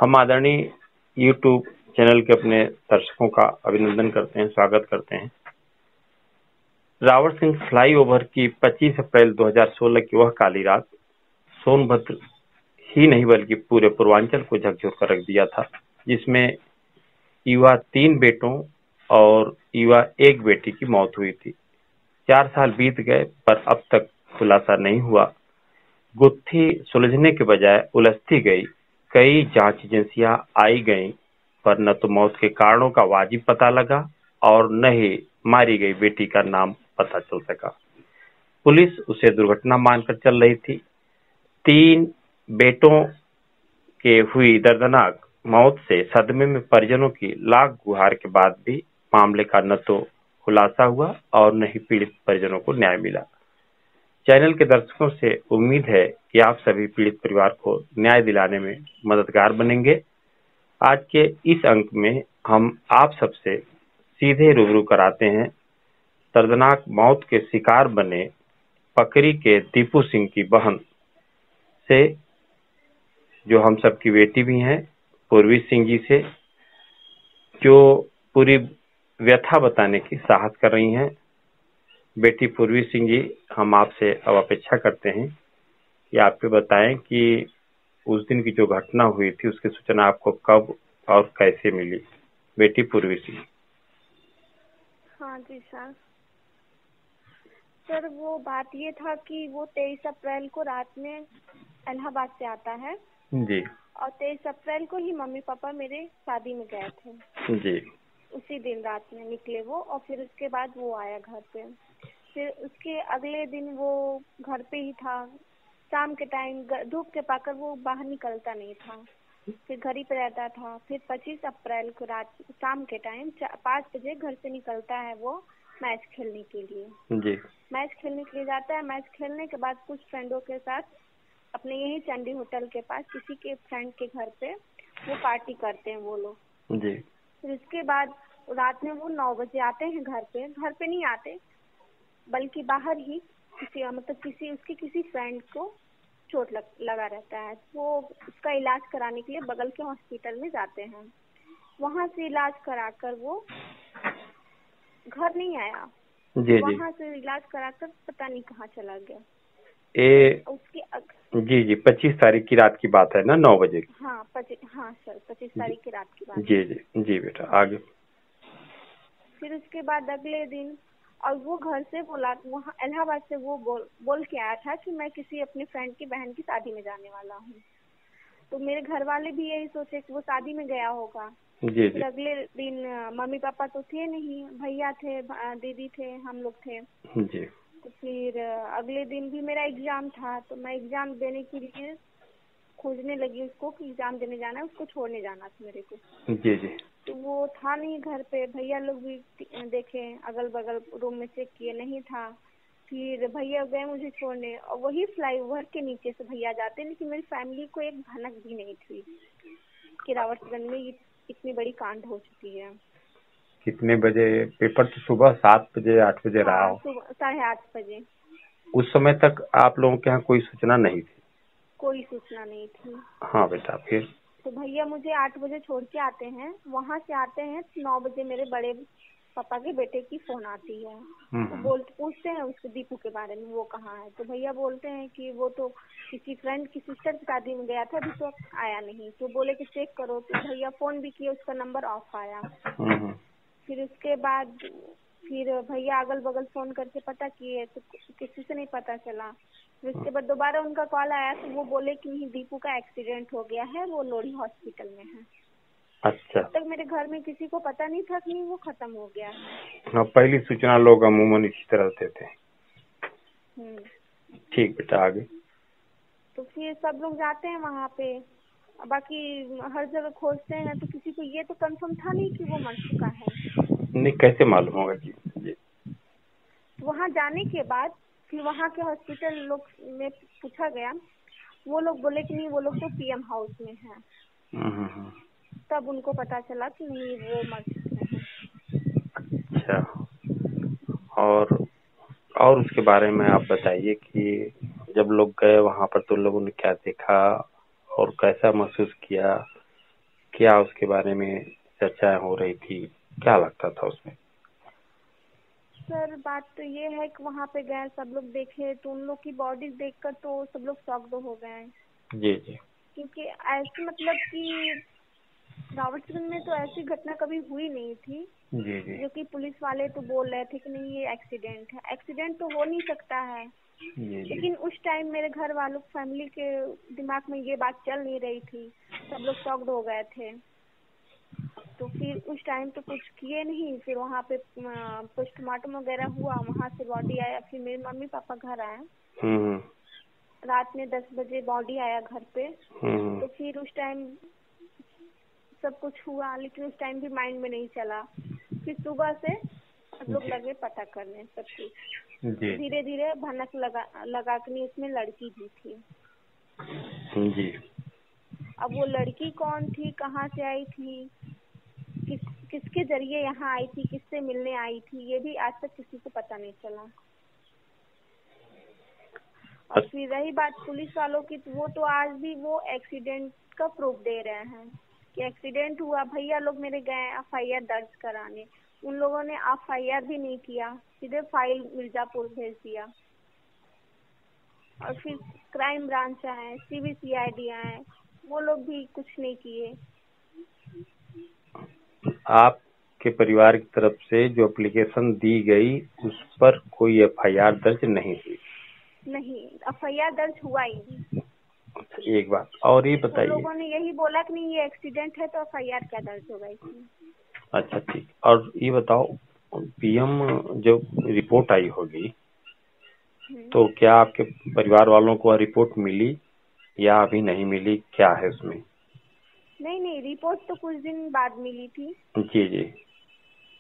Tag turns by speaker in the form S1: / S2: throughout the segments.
S1: हम आदरणीय YouTube channel के अपने दर्शकों का अभिनंदन करते हैं, स्वागत करते हैं। रावरसिंह फ्लाईओवर की 25 अप्रैल 2016 की वह काली रात सोनभद्र ही नहीं बल्कि पूरे पूर्वांचल को झकझोर कर रख दिया था, जिसमें युवा 3 बेटों और युवा 1 बेटी की मौत हुई थी। 4 साल बीत गए पर अब तक खुलासा नहीं हुआ। गुत्थी सुलझने के बजाय उलझती गई। कई जांच एजेंसियां आई गईं, पर न तो मौत के कारणों का वाजिब पता लगा और न ही मारी गई बेटी का नाम पता चल सका। पुलिस उसे दुर्घटना मानकर चल रही थी। 3 बेटों के हुई दर्दनाक मौत से सदमे में परिजनों की लाख गुहार के बाद भी मामले का न तो खुलासा हुआ और न ही पीड़ित परिजनों को न्याय मिला। चैनल के दर्शकों से उम्मीद है कि आप सभी पीड़ित परिवार को न्याय दिलाने में मददगार बनेंगे। आज के इस अंक में हम आप सबसे सीधे रूबरू कराते हैं दर्दनाक मौत के शिकार बने पकरी के दीपू सिंह की बहन से, जो हम सबकी बेटी भी हैं, पूर्वी सिंह जी से, जो पूरी व्यथा बताने की साहस कर रही हैं। बेटी पूर्वी सिंह जी, हम आपसे अब अपेक्षा करते हैं कि आप ये बताएं कि उस दिन की जो घटना हुई थी उसकी सूचना आपको कब और कैसे मिली। बेटी पूर्वी सिंह।
S2: हाँ जी सर, वो बात ये था कि वो 23 अप्रैल को रात में इलाहाबाद से आता है
S1: जी।
S2: और 23 अप्रैल को ही मम्मी पापा मेरे शादी में गए थे
S1: जी।
S2: उसी दिन रात में निकले वो, और फिर उसके बाद वो आया घर पे। फिर उसके अगले दिन वो घर पे ही था। शाम के टाइम धूप के पाकर वो बाहर निकलता नहीं था, फिर घर ही पे रहता था। फिर 25 अप्रैल को रात शाम के टाइम 5 बजे घर से निकलता है वो मैच खेलने के लिए।
S1: जी।
S2: मैच खेलने के लिए जाता है। मैच खेलने के बाद कुछ फ्रेंडों के साथ अपने यही चंडी होटल के पास किसी के फ्रेंड के घर पे वो पार्टी करते हैं वो लोग।
S1: जी।
S2: फिर उसके बाद रात में वो 9 बजे आते हैं घर पे नहीं आते बल्कि बाहर ही किसी उसके किसी फ्रेंड को चोट लगा रहता है। वो उसका इलाज कराने के लिए बगल के हॉस्पिटल में जाते हैं। वहां से इलाज कराकर वो घर नहीं आया।
S1: जी।
S2: वहां से इलाज कराकर पता नहीं कहाँ चला गया। उसकी
S1: जी 25 तारीख की रात की बात है ना, 9 बजे की।
S2: हाँ सर, 25 तारीख की रात की बात।
S1: जी बेटा, आगे।
S2: फिर उसके बाद अगले दिन और वो घर से बोला, वहाँ इलाहाबाद से वो बोल के आया था कि मैं किसी अपने फ्रेंड की बहन की शादी में जाने वाला हूँ। तो मेरे घर वाले भी यही सोचे कि वो शादी में गया होगा।
S1: जी।
S2: फिर अगले दिन मम्मी पापा तो थे नहीं, भैया थे, दीदी थे, हम लोग थे।
S1: जी।
S2: तो फिर अगले दिन भी मेरा एग्जाम था, तो मैं एग्जाम देने के लिए खोजने लगी उसको कि एग्जाम देने जाना है, उसको छोड़ने जाना था मेरे को।
S1: जी।
S2: तो वो था नहीं घर पे। भैया लोग भी देखे, अगल बगल रूम में चेक किए, नहीं था। फिर भैया गए मुझे छोड़ने और वही फ्लाईओवर के नीचे से भैया जाते, लेकिन मेरी फैमिली को एक भनक भी नहीं थी कि रावरसगंज में इतनी बड़ी कांड हो चुकी है।
S1: कितने बजे पेपर? तो सुबह 7 बजे 8 बजे रहा हो।
S2: सुबह 8:30 बजे।
S1: उस समय तक आप लोगों के यहाँ कोई सूचना नहीं थी?
S2: कोई सूचना नहीं थी।
S1: हाँ बेटा, फिर?
S2: तो भैया मुझे 8 बजे छोड़ के आते हैं। वहाँ से आते हैं 9 बजे मेरे बड़े पापा के बेटे की फोन आती है। तो पूछते हैं उसके दीपू के बारे में, वो कहाँ है। तो भैया बोलते हैं कि वो तो किसी फ्रेंड की सिस्टर की शादी में गया था, अभी तो आया नहीं। तो बोले कि चेक करो। तो भैया फोन भी किए, उसका नंबर ऑफ आया। फिर उसके बाद फिर भैया अगल बगल फोन करके पता किए तो किसी से नहीं पता चला। फिर उसके बाद दोबारा उनका कॉल आया तो वो बोले कि नहीं, दीपू का एक्सीडेंट हो गया है, वो लोरी हॉस्पिटल में है।
S1: अच्छा।
S2: तब तक मेरे घर में किसी को पता नहीं था कि वो खत्म हो गया है।
S1: हाँ, पहली सूचना लोग अमूमन इसी तरह देते हैं। ठीक बेटा, आगे।
S2: तो फिर सब लोग जाते हैं वहाँ पे, बाकी हर जगह खोजते हैं, तो किसी को ये तो कंफर्म था नहीं कि वो मर चुका है।
S1: नहीं, कैसे मालूम होगा जी?
S2: वहाँ जाने के बाद फिर वहाँ के हॉस्पिटल लोग में पूछा गया, वो लोग बोले कि नहीं, वो लोग तो पीएम हाउस में है। तब उनको पता चला कि नहीं, वो मर चुके हैं।
S1: अच्छा, और उसके बारे में आप बताइए कि जब लोग गए वहाँ पर तो लोगों ने क्या देखा और कैसा महसूस किया, क्या उसके बारे में चर्चा हो रही थी, क्या लगता था उसमें?
S2: सर बात तो ये है कि वहाँ पे गए, सब लोग देखे तो उन लोग की बॉडी देखकर तो सब लोग शॉक्ड हो गए।
S1: जी जी।
S2: क्योंकि ऐसे मतलब कि रावटसगंज में तो ऐसी घटना कभी हुई नहीं थी।
S1: जी जी।
S2: जो कि पुलिस वाले तो बोल रहे थे कि नहीं ये एक्सीडेंट है, एक्सीडेंट तो हो नहीं सकता है।
S1: जी जी।
S2: लेकिन उस टाइम मेरे घर वालों फैमिली के दिमाग में ये बात चल नहीं रही थी, सब लोग शॉक्ड हो गए थे। तो फिर उस टाइम तो कुछ किए नहीं, फिर वहाँ पे पोस्टमार्टम वगैरह हुआ, वहाँ से बॉडी आया, फिर मेरे मम्मी पापा घर आए।
S1: हम्म।
S2: रात में 10 बजे बॉडी आया घर पे।
S1: हम्म।
S2: तो फिर उस टाइम सब कुछ हुआ, लेकिन उस टाइम भी माइंड में नहीं चला। फिर सुबह से सब लोग
S1: जी
S2: लगे पता करने सब कुछ। तो
S1: जी
S2: धीरे धीरे भनक लगा के उसमें लड़की भी थी।
S1: जी।
S2: अब वो लड़की कौन थी, कहाँ से आई थी, किसके जरिए यहाँ आई थी, किससे मिलने आई थी, ये भी आज तक किसी को पता नहीं चला। और फिर रही बात पुलिस वालों की, तो वो तो आज भी वो एक्सीडेंट का प्रूफ दे रहे हैं कि एक्सीडेंट हुआ। भैया लोग मेरे गए एफआईआर दर्ज कराने, उन लोगों ने एफआईआर भी नहीं किया, सीधे फाइल मिर्जापुर भेज दिया। और फिर क्राइम ब्रांच आए, सीबीसीआईडी आए, वो लोग भी कुछ नहीं किए।
S1: आपके परिवार की तरफ से जो एप्लीकेशन दी गई उस पर कोई एफआईआर दर्ज नहीं हुई?
S2: नहीं, एफआईआर दर्ज हुआ ही नहीं।
S1: एक बात और ये
S2: उन
S1: बताइए।
S2: लोगों ने यही बोला कि नहीं ये एक्सीडेंट है, तो एफआईआर क्या दर्ज होगा इसमें।
S1: अच्छा ठीक, और ये बताओ, पीएम जो रिपोर्ट आई होगी तो क्या आपके परिवार वालों को रिपोर्ट मिली या अभी नहीं मिली, क्या है उसमें?
S2: नहीं, रिपोर्ट तो कुछ दिन बाद मिली थी।
S1: जी जी।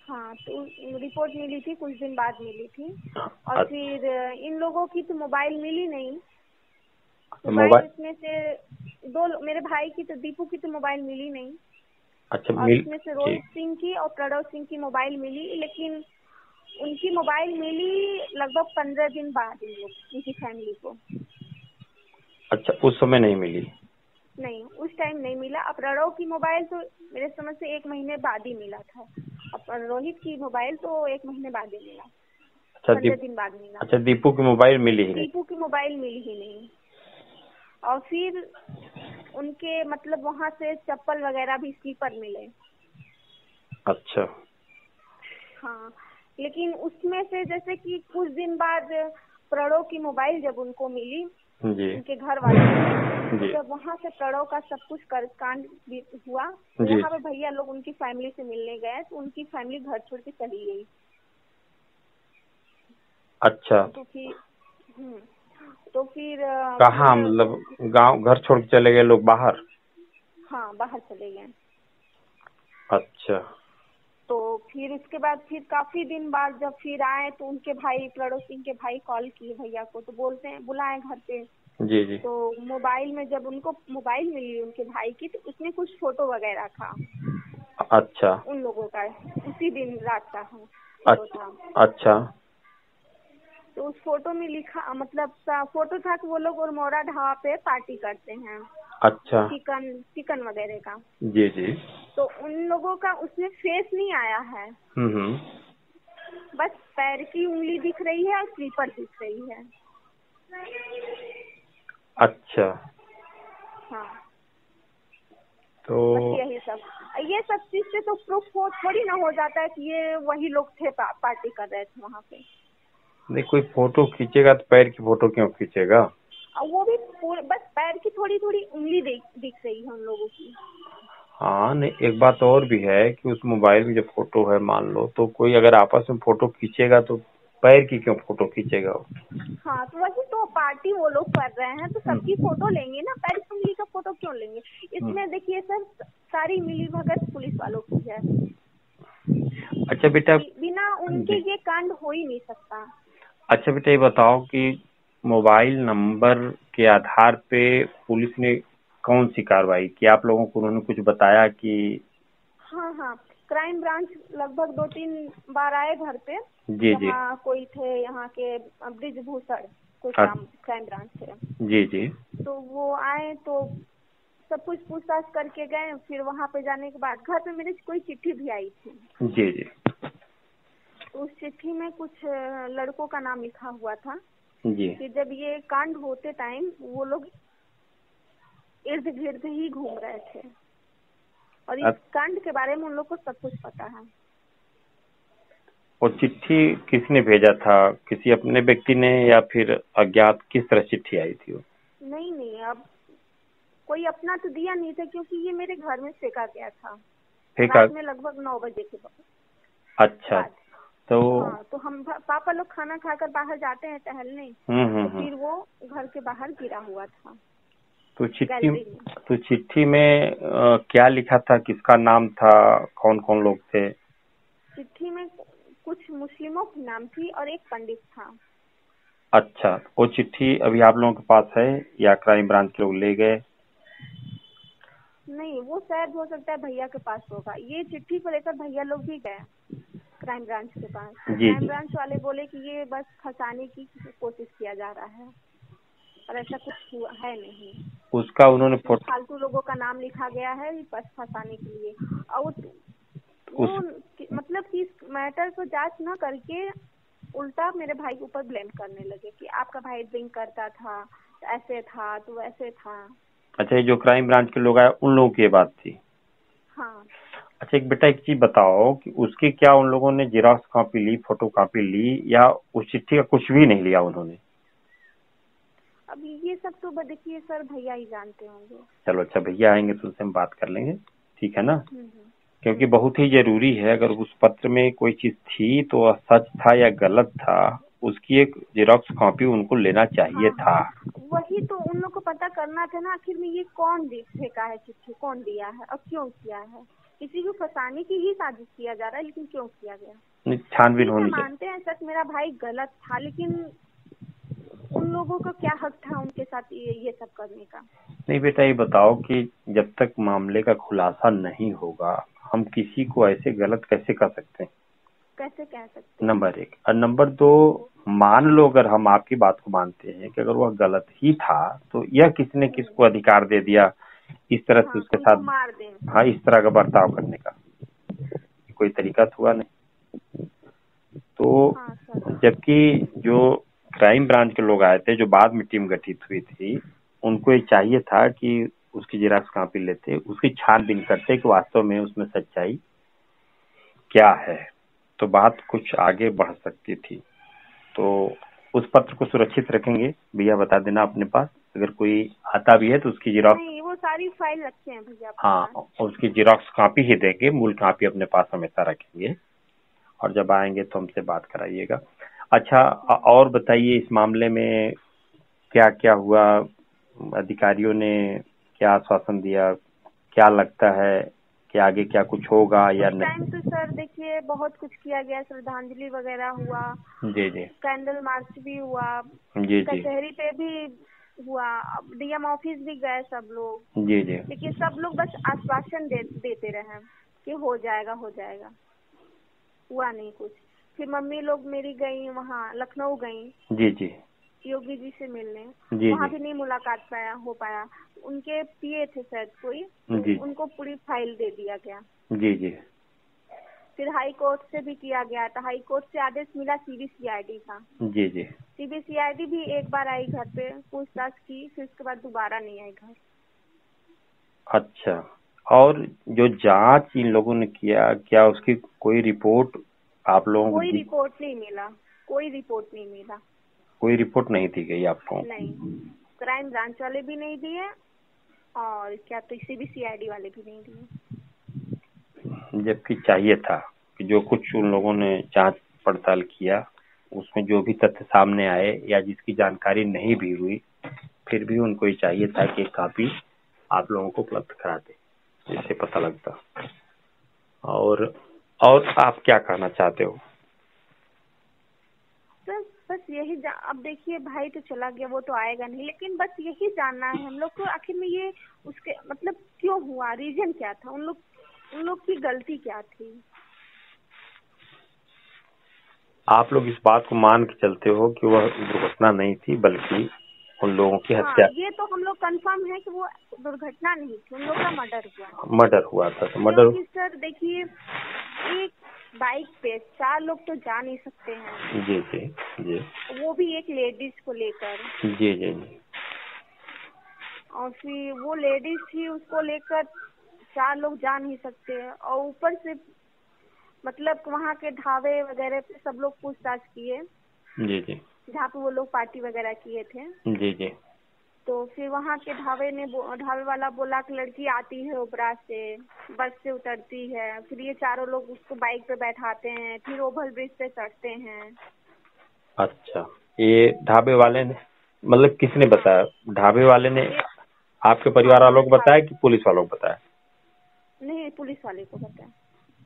S2: हाँ, तो रिपोर्ट मिली थी, कुछ दिन बाद मिली थी। और
S1: अच्छा,
S2: फिर इन लोगों की तो मोबाइल मिली नहीं।
S1: तो
S2: मोबाइल
S1: मोबाइल,
S2: इसमें से मेरे भाई की तो, दीपू की तो मोबाइल मिली नहीं।
S1: अच्छा
S2: और
S1: मिल,
S2: इसमें से रोहित
S1: ठीक।
S2: सिंह की और प्रणव सिंह की मोबाइल मिली, लेकिन उनकी मोबाइल मिली लगभग 15 दिन बाद इन लोग, उनकी फैमिली को।
S1: अच्छा, उस समय नहीं मिली?
S2: नहीं, उस टाइम नहीं मिला। अब प्रणव की मोबाइल तो मेरे समझ से 1 महीने बाद ही मिला था। और रोहित की मोबाइल तो 1 महीने बाद ही मिला,
S1: अच्छा
S2: 15 दिन बाद मिला।
S1: अच्छा, दीपू की मोबाइल मिली ही नहीं?
S2: दीपू की मोबाइल मिली ही नहीं। और फिर उनके मतलब वहाँ से चप्पल वगैरह भी स्लीपर मिले।
S1: अच्छा।
S2: हाँ, लेकिन उसमें से जैसे कि कुछ दिन बाद प्रणव की मोबाइल जब उनको मिली,
S1: जी
S2: उनके घर वालों को, तो
S1: जी
S2: जब वहाँ से प्रणव का सब कुछ कांड हुआ, तो
S1: जी।
S2: यहाँ पे भैया लोग उनकी फैमिली से मिलने गए, तो उनकी फैमिली घर छोड़ के चली गई।
S1: अच्छा,
S2: तो फिर तो फिर
S1: कहाँ
S2: मैं
S1: मतलब गांव घर छोड़ के चले गए लोग बाहर?
S2: हाँ, बाहर चले गए।
S1: अच्छा।
S2: तो फिर उसके बाद फिर काफी दिन बाद जब फिर आए, तो उनके भाई, प्रणव सिंह के भाई कॉल किए भैया को, तो बोलते हैं बुलाए घर पे।
S1: जी जी।
S2: तो मोबाइल में जब उनको मोबाइल मिली उनके भाई की, तो उसमें कुछ फोटो वगैरह था
S1: अच्छा।
S2: उन लोगों का, उसी दिन रात का फोटो था।
S1: अच्छा।
S2: तो उस फोटो में लिखा, मतलब फोटो था कि वो लोग उरमोरा ढाबा पे पार्टी करते हैं,
S1: अच्छा।
S2: चिकन वगैरह का।
S1: जी जी।
S2: तो उन लोगों का उसमें फेस नहीं आया है,
S1: हम्म।
S2: बस पैर की उंगली दिख रही है और स्लीपर दिख रही है।
S1: अच्छा,
S2: हाँ,
S1: तो
S2: बस यही सब। ये सब चीज से तो प्रूफ हो थोड़ी ना हो जाता है कि ये वही लोग थे, पार्टी कर रहे थे वहाँ पे।
S1: नहीं, कोई फोटो खींचेगा तो पैर की फोटो क्यों खींचेगा?
S2: और वो भी बस पैर की थोड़ी थोड़ी उंगली दिख रही है उन लोगों की।
S1: हाँ नहीं, एक बात और भी है कि उस मोबाइल में जो फोटो है, मान लो तो कोई अगर आपस में फोटो खींचेगा तो पैर की क्यों फोटो खींचेगा वो?
S2: हाँ, तो वही तो, पार्टी वो लोग कर रहे हैं तो सबकी
S1: हम्म।
S2: फोटो लेंगे ना, पैर की उंगली का फोटो क्यों लेंगे।
S1: हम्म।
S2: इसमें देखिए सर, सारी मिली भगत पुलिस वालों की है।
S1: अच्छा बेटा।
S2: बिना उनके
S1: जी।
S2: ये कांड हो ही नहीं सकता।
S1: अच्छा बेटा, ये बताओ कि मोबाइल नंबर के आधार पे पुलिस ने कौन सी कार्रवाई की? आप लोगों को उन्होंने कुछ बताया कि?
S2: हाँ, क्राइम ब्रांच लगभग 2-3 बार आए घर पे।
S1: जी जी।
S2: यहाँ कोई थे, यहाँ के ब्रिजभूषण कोई
S1: अ-
S2: क्राइम ब्रांच थे।
S1: जी जी।
S2: तो वो आए, तो सब कुछ पूछताछ करके गए। फिर वहाँ पे जाने के बाद घर पे मेरे कोई चिट्ठी भी आई थी।
S1: जी जी।
S2: तो उस चिट्ठी में कुछ लड़कों का नाम लिखा हुआ था
S1: जी।
S2: कि जब ये कांड होते टाइम वो लोग इर्द गिर्द ही घूम रहे थे और इस कांड के बारे में उन लोग को सब कुछ पता है।
S1: और चिट्ठी किसने भेजा था, किसी अपने व्यक्ति ने या फिर अज्ञात, किस तरह चिट्ठी आई थी वो?
S2: नहीं, अब कोई अपना तो दिया नहीं था क्योंकि ये मेरे घर में फेंका गया था रात में लगभग 9 बजे के बाद।
S1: अच्छा। तो
S2: हाँ, तो हम पापा लोग खाना खाकर बाहर जाते हैं टहलने, तो फिर वो घर के बाहर गिरा हुआ था।
S1: तो चिट्ठी में क्या लिखा था, किसका नाम था, कौन कौन लोग थे?
S2: चिट्ठी में कुछ मुस्लिमों की नाम थी और एक पंडित था।
S1: अच्छा, वो चिट्ठी अभी आप लोगों के पास है या क्राइम ब्रांच के लोग ले गए?
S2: नहीं, वो शायद हो सकता है भैया के पास होगा। ये चिट्ठी को लेकर भैया लोग भी गए क्राइम ब्रांच के पास। क्राइम ब्रांच वाले बोले कि ये बस फंसाने की कोशिश किया जा रहा है और ऐसा कुछ हुआ है नहीं।
S1: उसका उन्होंने
S2: फालतू लोगों का नाम लिखा गया है बस फंसाने के लिए। और वो मतलब कि इस मैटर को जांच न करके उल्टा मेरे भाई के ऊपर ब्लेम करने लगे कि आपका भाई ड्रिंक करता था, ऐसे था तो वैसे था।
S1: अच्छा, ये जो क्राइम ब्रांच के लोग आए उन लोगों की बात थी?
S2: हाँ।
S1: अच्छा, एक बेटा एक चीज बताओ कि उसकी क्या उन लोगों ने जेरॉक्स कॉपी ली, फोटो कॉपी ली, या उस चिट्ठी का कुछ भी नहीं लिया उन्होंने?
S2: अब ये सब तो देखिए सर भैया ही जानते होंगे।
S1: चलो अच्छा, भैया आएंगे तो उनसे हम बात कर लेंगे, ठीक है ना? क्योंकि बहुत ही जरूरी है, अगर उस पत्र में कोई चीज थी तो सच था या गलत था, उसकी एक जेरॉक्स कॉपी उनको लेना चाहिए था।
S2: वही तो उन लोग को पता करना था ना, आखिर में ये कौन फेंका है चिट्ठी, कौन दिया है और क्यों किया है। किसी को फंसाने की ही साजिश किया जा रहा है, लेकिन क्यों किया गया?
S1: छानबीन होनी चाहिए।
S2: मानते हैं सच मेरा भाई गलत था, लेकिन उन लोगों का क्या हक था उनके साथ ये सब करने का?
S1: नहीं बेटा, ये बताओ कि जब तक मामले का खुलासा नहीं होगा हम किसी को ऐसे गलत कैसे कर सकते हैं?
S2: कैसे कह सकते?
S1: नंबर 1। और नंबर 2, मान लो अगर हम आपकी बात को मानते हैं कि अगर वह गलत ही था तो यह किसने किसको अधिकार दे दिया इस तरह से उसके साथ
S2: मार दें?
S1: हाँ, इस तरह का बर्ताव करने का कोई तरीका तो हुआ नहीं। तो जबकि जो क्राइम ब्रांच के लोग आए थे, जो बाद में टीम गठित हुई थी, उनको ये चाहिए था कि उसकी जेरॉक्स कॉपी लेते, उसकी छानबीन करते कि वास्तव में उसमें सच्चाई क्या है, तो बात कुछ आगे बढ़ सकती थी। तो उस पत्र को सुरक्षित रखेंगे, भैया बता देना अपने पास, अगर कोई आता भी है तो उसकी जेरॉक्स।
S2: नहीं, वो सारी फाइल रखे हैं भैया।
S1: हाँ, उसकी जेरॉक्स कॉपी ही देंगे, मूल कॉपी अपने पास हमेशा रखेंगे, और जब आएंगे तो हमसे बात कराइएगा। अच्छा, और बताइए इस मामले में क्या क्या हुआ, अधिकारियों ने क्या आश्वासन दिया, क्या लगता है कि आगे क्या कुछ होगा या नहीं?
S2: टाइम तो सर देखिए बहुत कुछ किया गया, श्रद्धांजलि वगैरह हुआ,
S1: जी जी,
S2: कैंडल मार्च भी हुआ,
S1: जी जी,
S2: कचहरी पे भी हुआ, डीएम ऑफिस भी गए सब लोग,
S1: जी जी,
S2: लेकिन सब लोग बस आश्वासन देते रहे कि हो जाएगा हो जाएगा, हुआ नहीं कुछ। फिर मम्मी लोग मेरी गई वहाँ लखनऊ गई,
S1: जी जी,
S2: योगी जी से मिलने,
S1: वहाँ
S2: भी नहीं मुलाकात हो पाया। उनके पिए थे शायद कोई, उनको पूरी फाइल दे दिया गया।
S1: जी जी।
S2: फिर हाई कोर्ट से भी किया गया था, हाई कोर्ट से आदेश मिला सीबीसीआईडी का।
S1: जी जी।
S2: सीबीसीआईडी भी एक बार आई घर पे, पूछताछ की, फिर उसके बाद दोबारा नहीं आई घर।
S1: अच्छा, और जो जांच इन लोगों ने किया, क्या उसकी कोई रिपोर्ट आप लोगों को?
S2: कोई रिपोर्ट नहीं मिला, कोई रिपोर्ट नहीं मिला,
S1: कोई रिपोर्ट नहीं दी गई आपको?
S2: नहीं, क्राइम ब्रांच वाले भी नहीं दिए और क्या तो सीबीसीआईडी वाले भी नहीं दिए।
S1: जबकि चाहिए था कि जो कुछ उन लोगों ने जांच पड़ताल किया उसमें जो भी तथ्य सामने आए या जिसकी जानकारी नहीं भी हुई, फिर भी उनको ये चाहिए था कि एक कॉपी आप लोगों को उपलब्ध करा दे, जिससे पता लगता। और आप क्या कहना चाहते हो?
S2: बस यही अब देखिए भाई तो चला गया, वो तो आएगा नहीं, लेकिन बस यही जानना है हम लोग को आखिर में ये उसके मतलब क्यों हुआ, रीजन क्या था, उन लोग की गलती क्या थी।
S1: आप लोग इस बात को मान के चलते हो कि वह दुर्घटना नहीं थी बल्कि उन लोगों की
S2: हाँ,
S1: हत्या।
S2: ये तो हम लोग कंफर्म है कि वो दुर्घटना नहीं थी, उन लोग का मर्डर हुआ।
S1: मर्डर हुआ था, तो मर्डर।
S2: क्योंकि सर देखिए, एक बाइक पे 4 लोग तो जा नहीं सकते हैं।
S1: जी जी जी
S2: वो भी एक लेडीज को लेकर।
S1: जी जी जी।
S2: और फिर वो लेडीज थी, उसको लेकर 4 लोग जा नहीं सकते। और ऊपर से मतलब वहाँ के ढाबे वगैरह पे सब लोग पूछताछ किए,
S1: जी जी
S2: जहाँ पे वो लोग पार्टी वगैरह किए थे।
S1: जी जी।
S2: तो फिर वहाँ के ढाबे वाला बोला कि लड़की आती है ओबरा से, बस से उतरती है, फिर ये चारों लोग उसको बाइक पे बैठाते हैं, फिर ओवर ब्रिज पे चढ़ते हैं।
S1: अच्छा, ये ढाबे वाले ने, मतलब किसने
S2: हाँ,
S1: बताया? ढाबे वाले ने आपके
S2: हाँ
S1: परिवार
S2: वहाँ
S1: वालों को बताया
S2: ढाबे,
S1: कि पुलिस वालों को बताया?
S2: नहीं पुलिस वाले को बताया।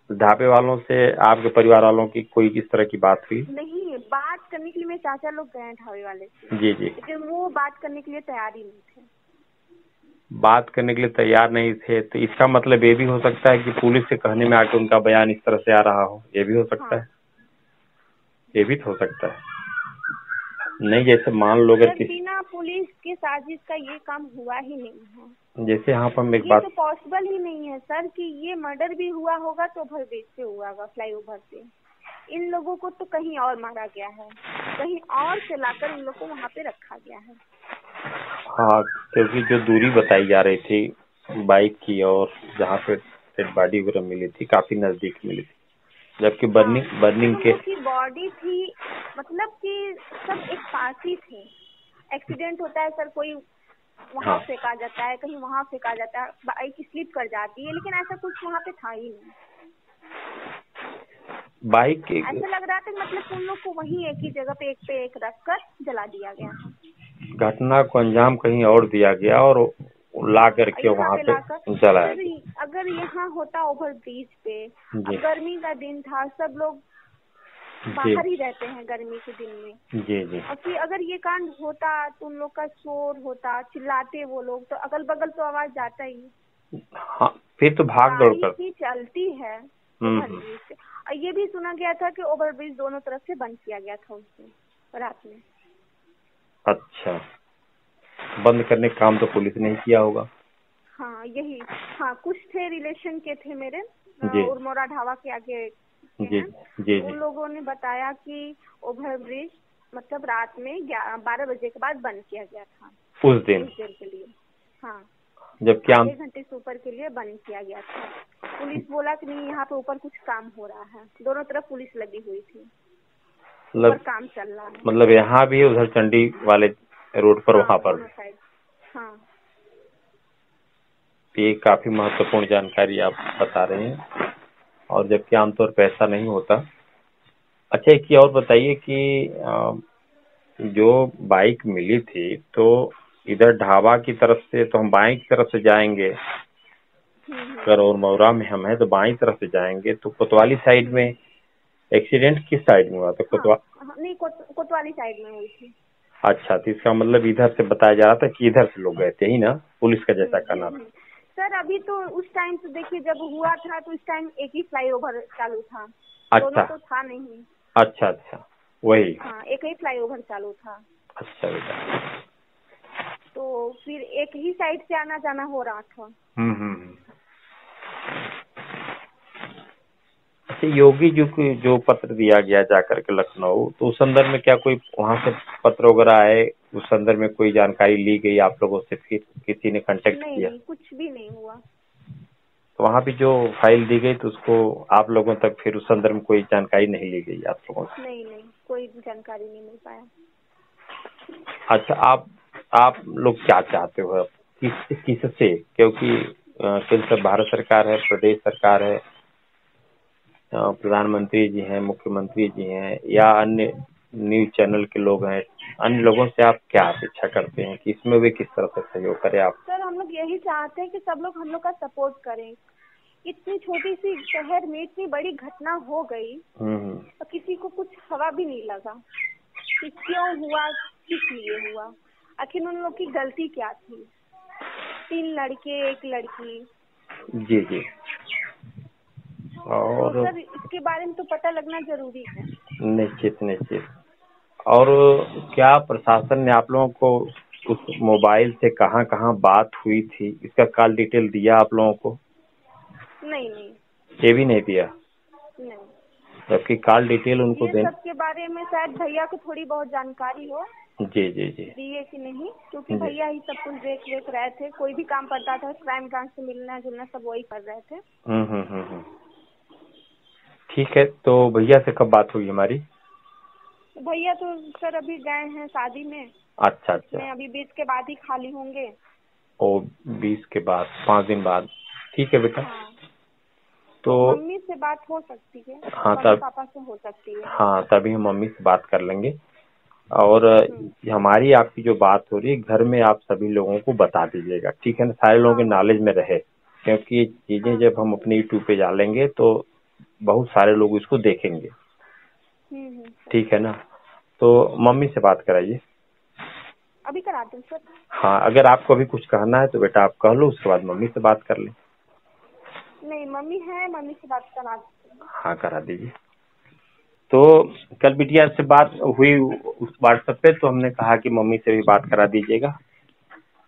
S1: ढाबे वालों से आपके परिवार वालों की कोई इस तरह की बात हुई?
S2: नहीं, बात करने के लिए मेरे चाचा लोग गए ढाबे वाले से,
S1: जी जी।
S2: लेकिन वो बात करने के लिए तैयार ही नहीं थे।
S1: बात करने के लिए तैयार नहीं थे, तो इसका मतलब ये भी हो सकता है कि पुलिस से कहने में आके उनका बयान इस तरह से आ रहा हो, ये भी हो सकता
S2: हाँ
S1: है। ये भी तो हो सकता है। नहीं, जैसे मान लो अगर
S2: सर,
S1: किसी,
S2: बिना पुलिस के साजिश का ये काम हुआ ही नहीं है।
S1: जैसे यहाँ पर हम एक
S2: ये
S1: बात,
S2: तो पॉसिबल ही नहीं है सर कि ये मर्डर भी हुआ होगा तो ओवर ब्रिज से हुआ होगा, फ्लाईओवर से। इन लोगों को तो कहीं और मारा गया है, कहीं और से लाकर इन लोग को वहाँ पे रखा गया है।
S1: हाँ, क्योंकि जो दूरी बताई जा रही थी बाइक की और जहाँ पे डेड बॉडी वगैरह मिली थी, काफी नजदीक मिली थी, जबकि
S2: हाँ,
S1: बर्निंग
S2: जब उन
S1: के।
S2: लोग की बॉडी थी, मतलब कि सब एक पास ही थे। एक्सीडेंट होता है सर, कोई वहाँ
S1: हाँ,
S2: फेंका जाता है, कहीं वहाँ फेंका जाता है, बाइक स्लिप कर जाती है, लेकिन ऐसा कुछ वहाँ पे था ही नहीं।
S1: बाइक की
S2: ऐसा लग रहा था मतलब उन लोग को वहीं एक ही जगह पे एक रख कर जला दिया गया था।
S1: घटना को अंजाम कहीं और दिया गया और ला
S2: हाँ,
S1: करके
S2: यहाँ
S1: वहाँ
S2: पे
S1: पे
S2: लाकर
S1: जलाया
S2: सर,
S1: गया।
S2: अगर यहाँ होता ओवर ब्रिज पे,
S1: जी
S2: अब गर्मी का दिन था, सब लोग
S1: जी
S2: बाहर ही रहते हैं गर्मी के दिन में,
S1: जी जी।
S2: और फिर अगर ये कांड होता तो उन लोग का शोर होता, चिल्लाते वो लोग, तो अगल बगल तो आवाज जाता ही।
S1: हाँ, फिर तो भाग दौड़
S2: गाड़ी
S1: कर।
S2: ही चलती है ओवर ब्रिज से। और ये भी सुना गया था कि ओवर ब्रिज दोनों तरफ से बंद किया गया था उस दिन रात में।
S1: अच्छा, बंद करने का काम तो पुलिस ने ही किया होगा।
S2: हाँ यही, हाँ कुछ थे रिलेशन के थे मेरे,
S1: जी
S2: उरमोरा ढाबा के आगे के
S1: जी
S2: हैं।
S1: जी
S2: उन
S1: जी।
S2: लोगों ने बताया कि ओवर ब्रिज मतलब रात में 12 बजे के बाद बंद किया गया था,
S1: उस दिन,
S2: कुछ देर के लिए। हाँ,
S1: जबकि
S2: आधे घंटे से ऊपर के लिए बंद किया गया था। पुलिस बोला कि नहीं, यहाँ पे ऊपर कुछ काम हो रहा है, दोनों तरफ पुलिस लगी हुई थी, ऊपर काम चल रहा है।
S1: मतलब यहाँ भी उधर चंडी वाले रोड पर,
S2: हाँ
S1: वहाँ पर।
S2: दोनों साइड। हाँ
S1: ये काफी महत्वपूर्ण जानकारी आप बता रहे हैं, और जबकि आमतौर पर ऐसा नहीं होता। अच्छा, एक ये और बताइए कि जो बाइक मिली थी, तो इधर ढाबा की तरफ से तो हम बाएं की तरफ से जाएंगे, अगर और मौरा में हम है तो बाएं तरफ से जाएंगे, तो कोतवाली साइड में एक्सीडेंट किस साइड में हुआ था?
S2: हाँ हाँ, नहीं कोतवाली साइड में हुई थी।
S1: अच्छा, तो इसका मतलब इधर से बताया जा रहा था कि इधर से लोग गए थे ही ना, पुलिस का जैसा कहना था।
S2: सर अभी तो उस टाइम तो देखिए, जब हुआ था तो उस टाइम एक ही फ्लाईओवर चालू था, दोनों
S1: अच्छा
S2: तो था नहीं।
S1: अच्छा अच्छा, वही।
S2: हाँ, एक ही फ्लाईओवर चालू था,
S1: अच्छा बेटा।
S2: तो फिर एक ही साइड से आना जाना हो रहा था।
S1: हम्म। अच्छा, योगी जी को जो पत्र दिया गया जाकर के लखनऊ, तो उस संदर्भ में क्या कोई वहां से पत्र वगैरह आए? उस संदर्भ में कोई जानकारी ली गई आप लोगों से, फिर किसी ने कांटेक्ट
S2: नहीं
S1: किया?
S2: नहीं, कुछ भी नहीं हुआ।
S1: तो वहाँ भी जो फाइल दी गई तो उसको आप लोगों तक फिर उस संदर्भ में कोई जानकारी नहीं ली गई आप लोगों से?
S2: नहीं नहीं, कोई जानकारी नहीं मिल पाया।
S1: अच्छा, आप लोग क्या चाहते हो अब? किससे? क्योंकि केंद्र भारत सरकार है, प्रदेश सरकार है, प्रधानमंत्री जी हैं, मुख्यमंत्री जी हैं, या अन्य न्यूज चैनल के लोग हैं, अन्य लोगों से आप क्या अपेक्षा करते हैं कि इसमें भी किस तरह से सहयोग करें आप?
S2: सर हम लोग यही चाहते हैं कि सब लोग हम लोग का सपोर्ट करें। इतनी छोटी सी शहर में इतनी बड़ी घटना हो गई और किसी को कुछ हवा भी नहीं लगा कि क्यों हुआ, किस लिए हुआ, आखिर उन लोग की गलती क्या थी। 3 लड़के 1 लड़की।
S1: जी जी।
S2: तो
S1: और
S2: सर इसके बारे में तो पता लगना जरूरी है।
S1: निश्चित निश्चित। और क्या प्रशासन ने आप लोगों को उस मोबाइल से कहाँ कहाँ बात हुई थी, इसका कॉल डिटेल दिया आप लोगों को?
S2: नहीं नहीं
S1: ये भी नहीं दिया,
S2: नहीं।
S1: जबकि कॉल डिटेल उनको
S2: ये
S1: देना।
S2: सब के बारे में शायद भैया को थोड़ी बहुत जानकारी हो,
S1: जी जी जी
S2: दिए कि नहीं, क्योंकि
S1: जी।
S2: भैया ही सब कुछ देख रेख रहे थे। कोई भी काम पड़ता था क्राइम ब्रांच से मिलना जुलना सब वही कर रहे थे।
S1: हम्म। ठीक है, तो भैया से कब बात हुई हमारी?
S2: भैया तो सर अभी गए हैं शादी में।
S1: अच्छा अच्छा।
S2: मैं अभी 20 के बाद ही खाली होंगे।
S1: ओ 20 के बाद, 5 दिन बाद। ठीक है बेटा।
S2: हाँ,
S1: तो
S2: मम्मी से बात हो सकती है,
S1: हाँ
S2: मम्मी
S1: तब,
S2: पापा से हो सकती है।
S1: हाँ तभी हम मम्मी से बात कर लेंगे। और हमारी आपकी जो बात हो रही है घर में, आप सभी लोगों को बता दीजिएगा, ठीक है ना, सारे लोगों
S2: हाँ
S1: के
S2: हाँ
S1: नॉलेज में रहे, क्योंकि ये चीजें
S2: हाँ।
S1: जब हम अपने यूट्यूब पे डालेंगे तो बहुत सारे लोग इसको देखेंगे,
S2: सर
S1: ठीक है ना। तो मम्मी से बात कराइए।
S2: अभी कराते हैं सर।
S1: हाँ, अगर आपको अभी कुछ कहना है तो बेटा आप कह लो, उसके बाद मम्मी से बात कर लें।
S2: नहीं मम्मी है, मम्मी से बात करा देते हैं।
S1: हाँ करा दीजिए। तो कल बिटिया से बात हुई उस व्हाट्सएप पे, तो हमने कहा कि मम्मी से भी बात करा दीजिएगा।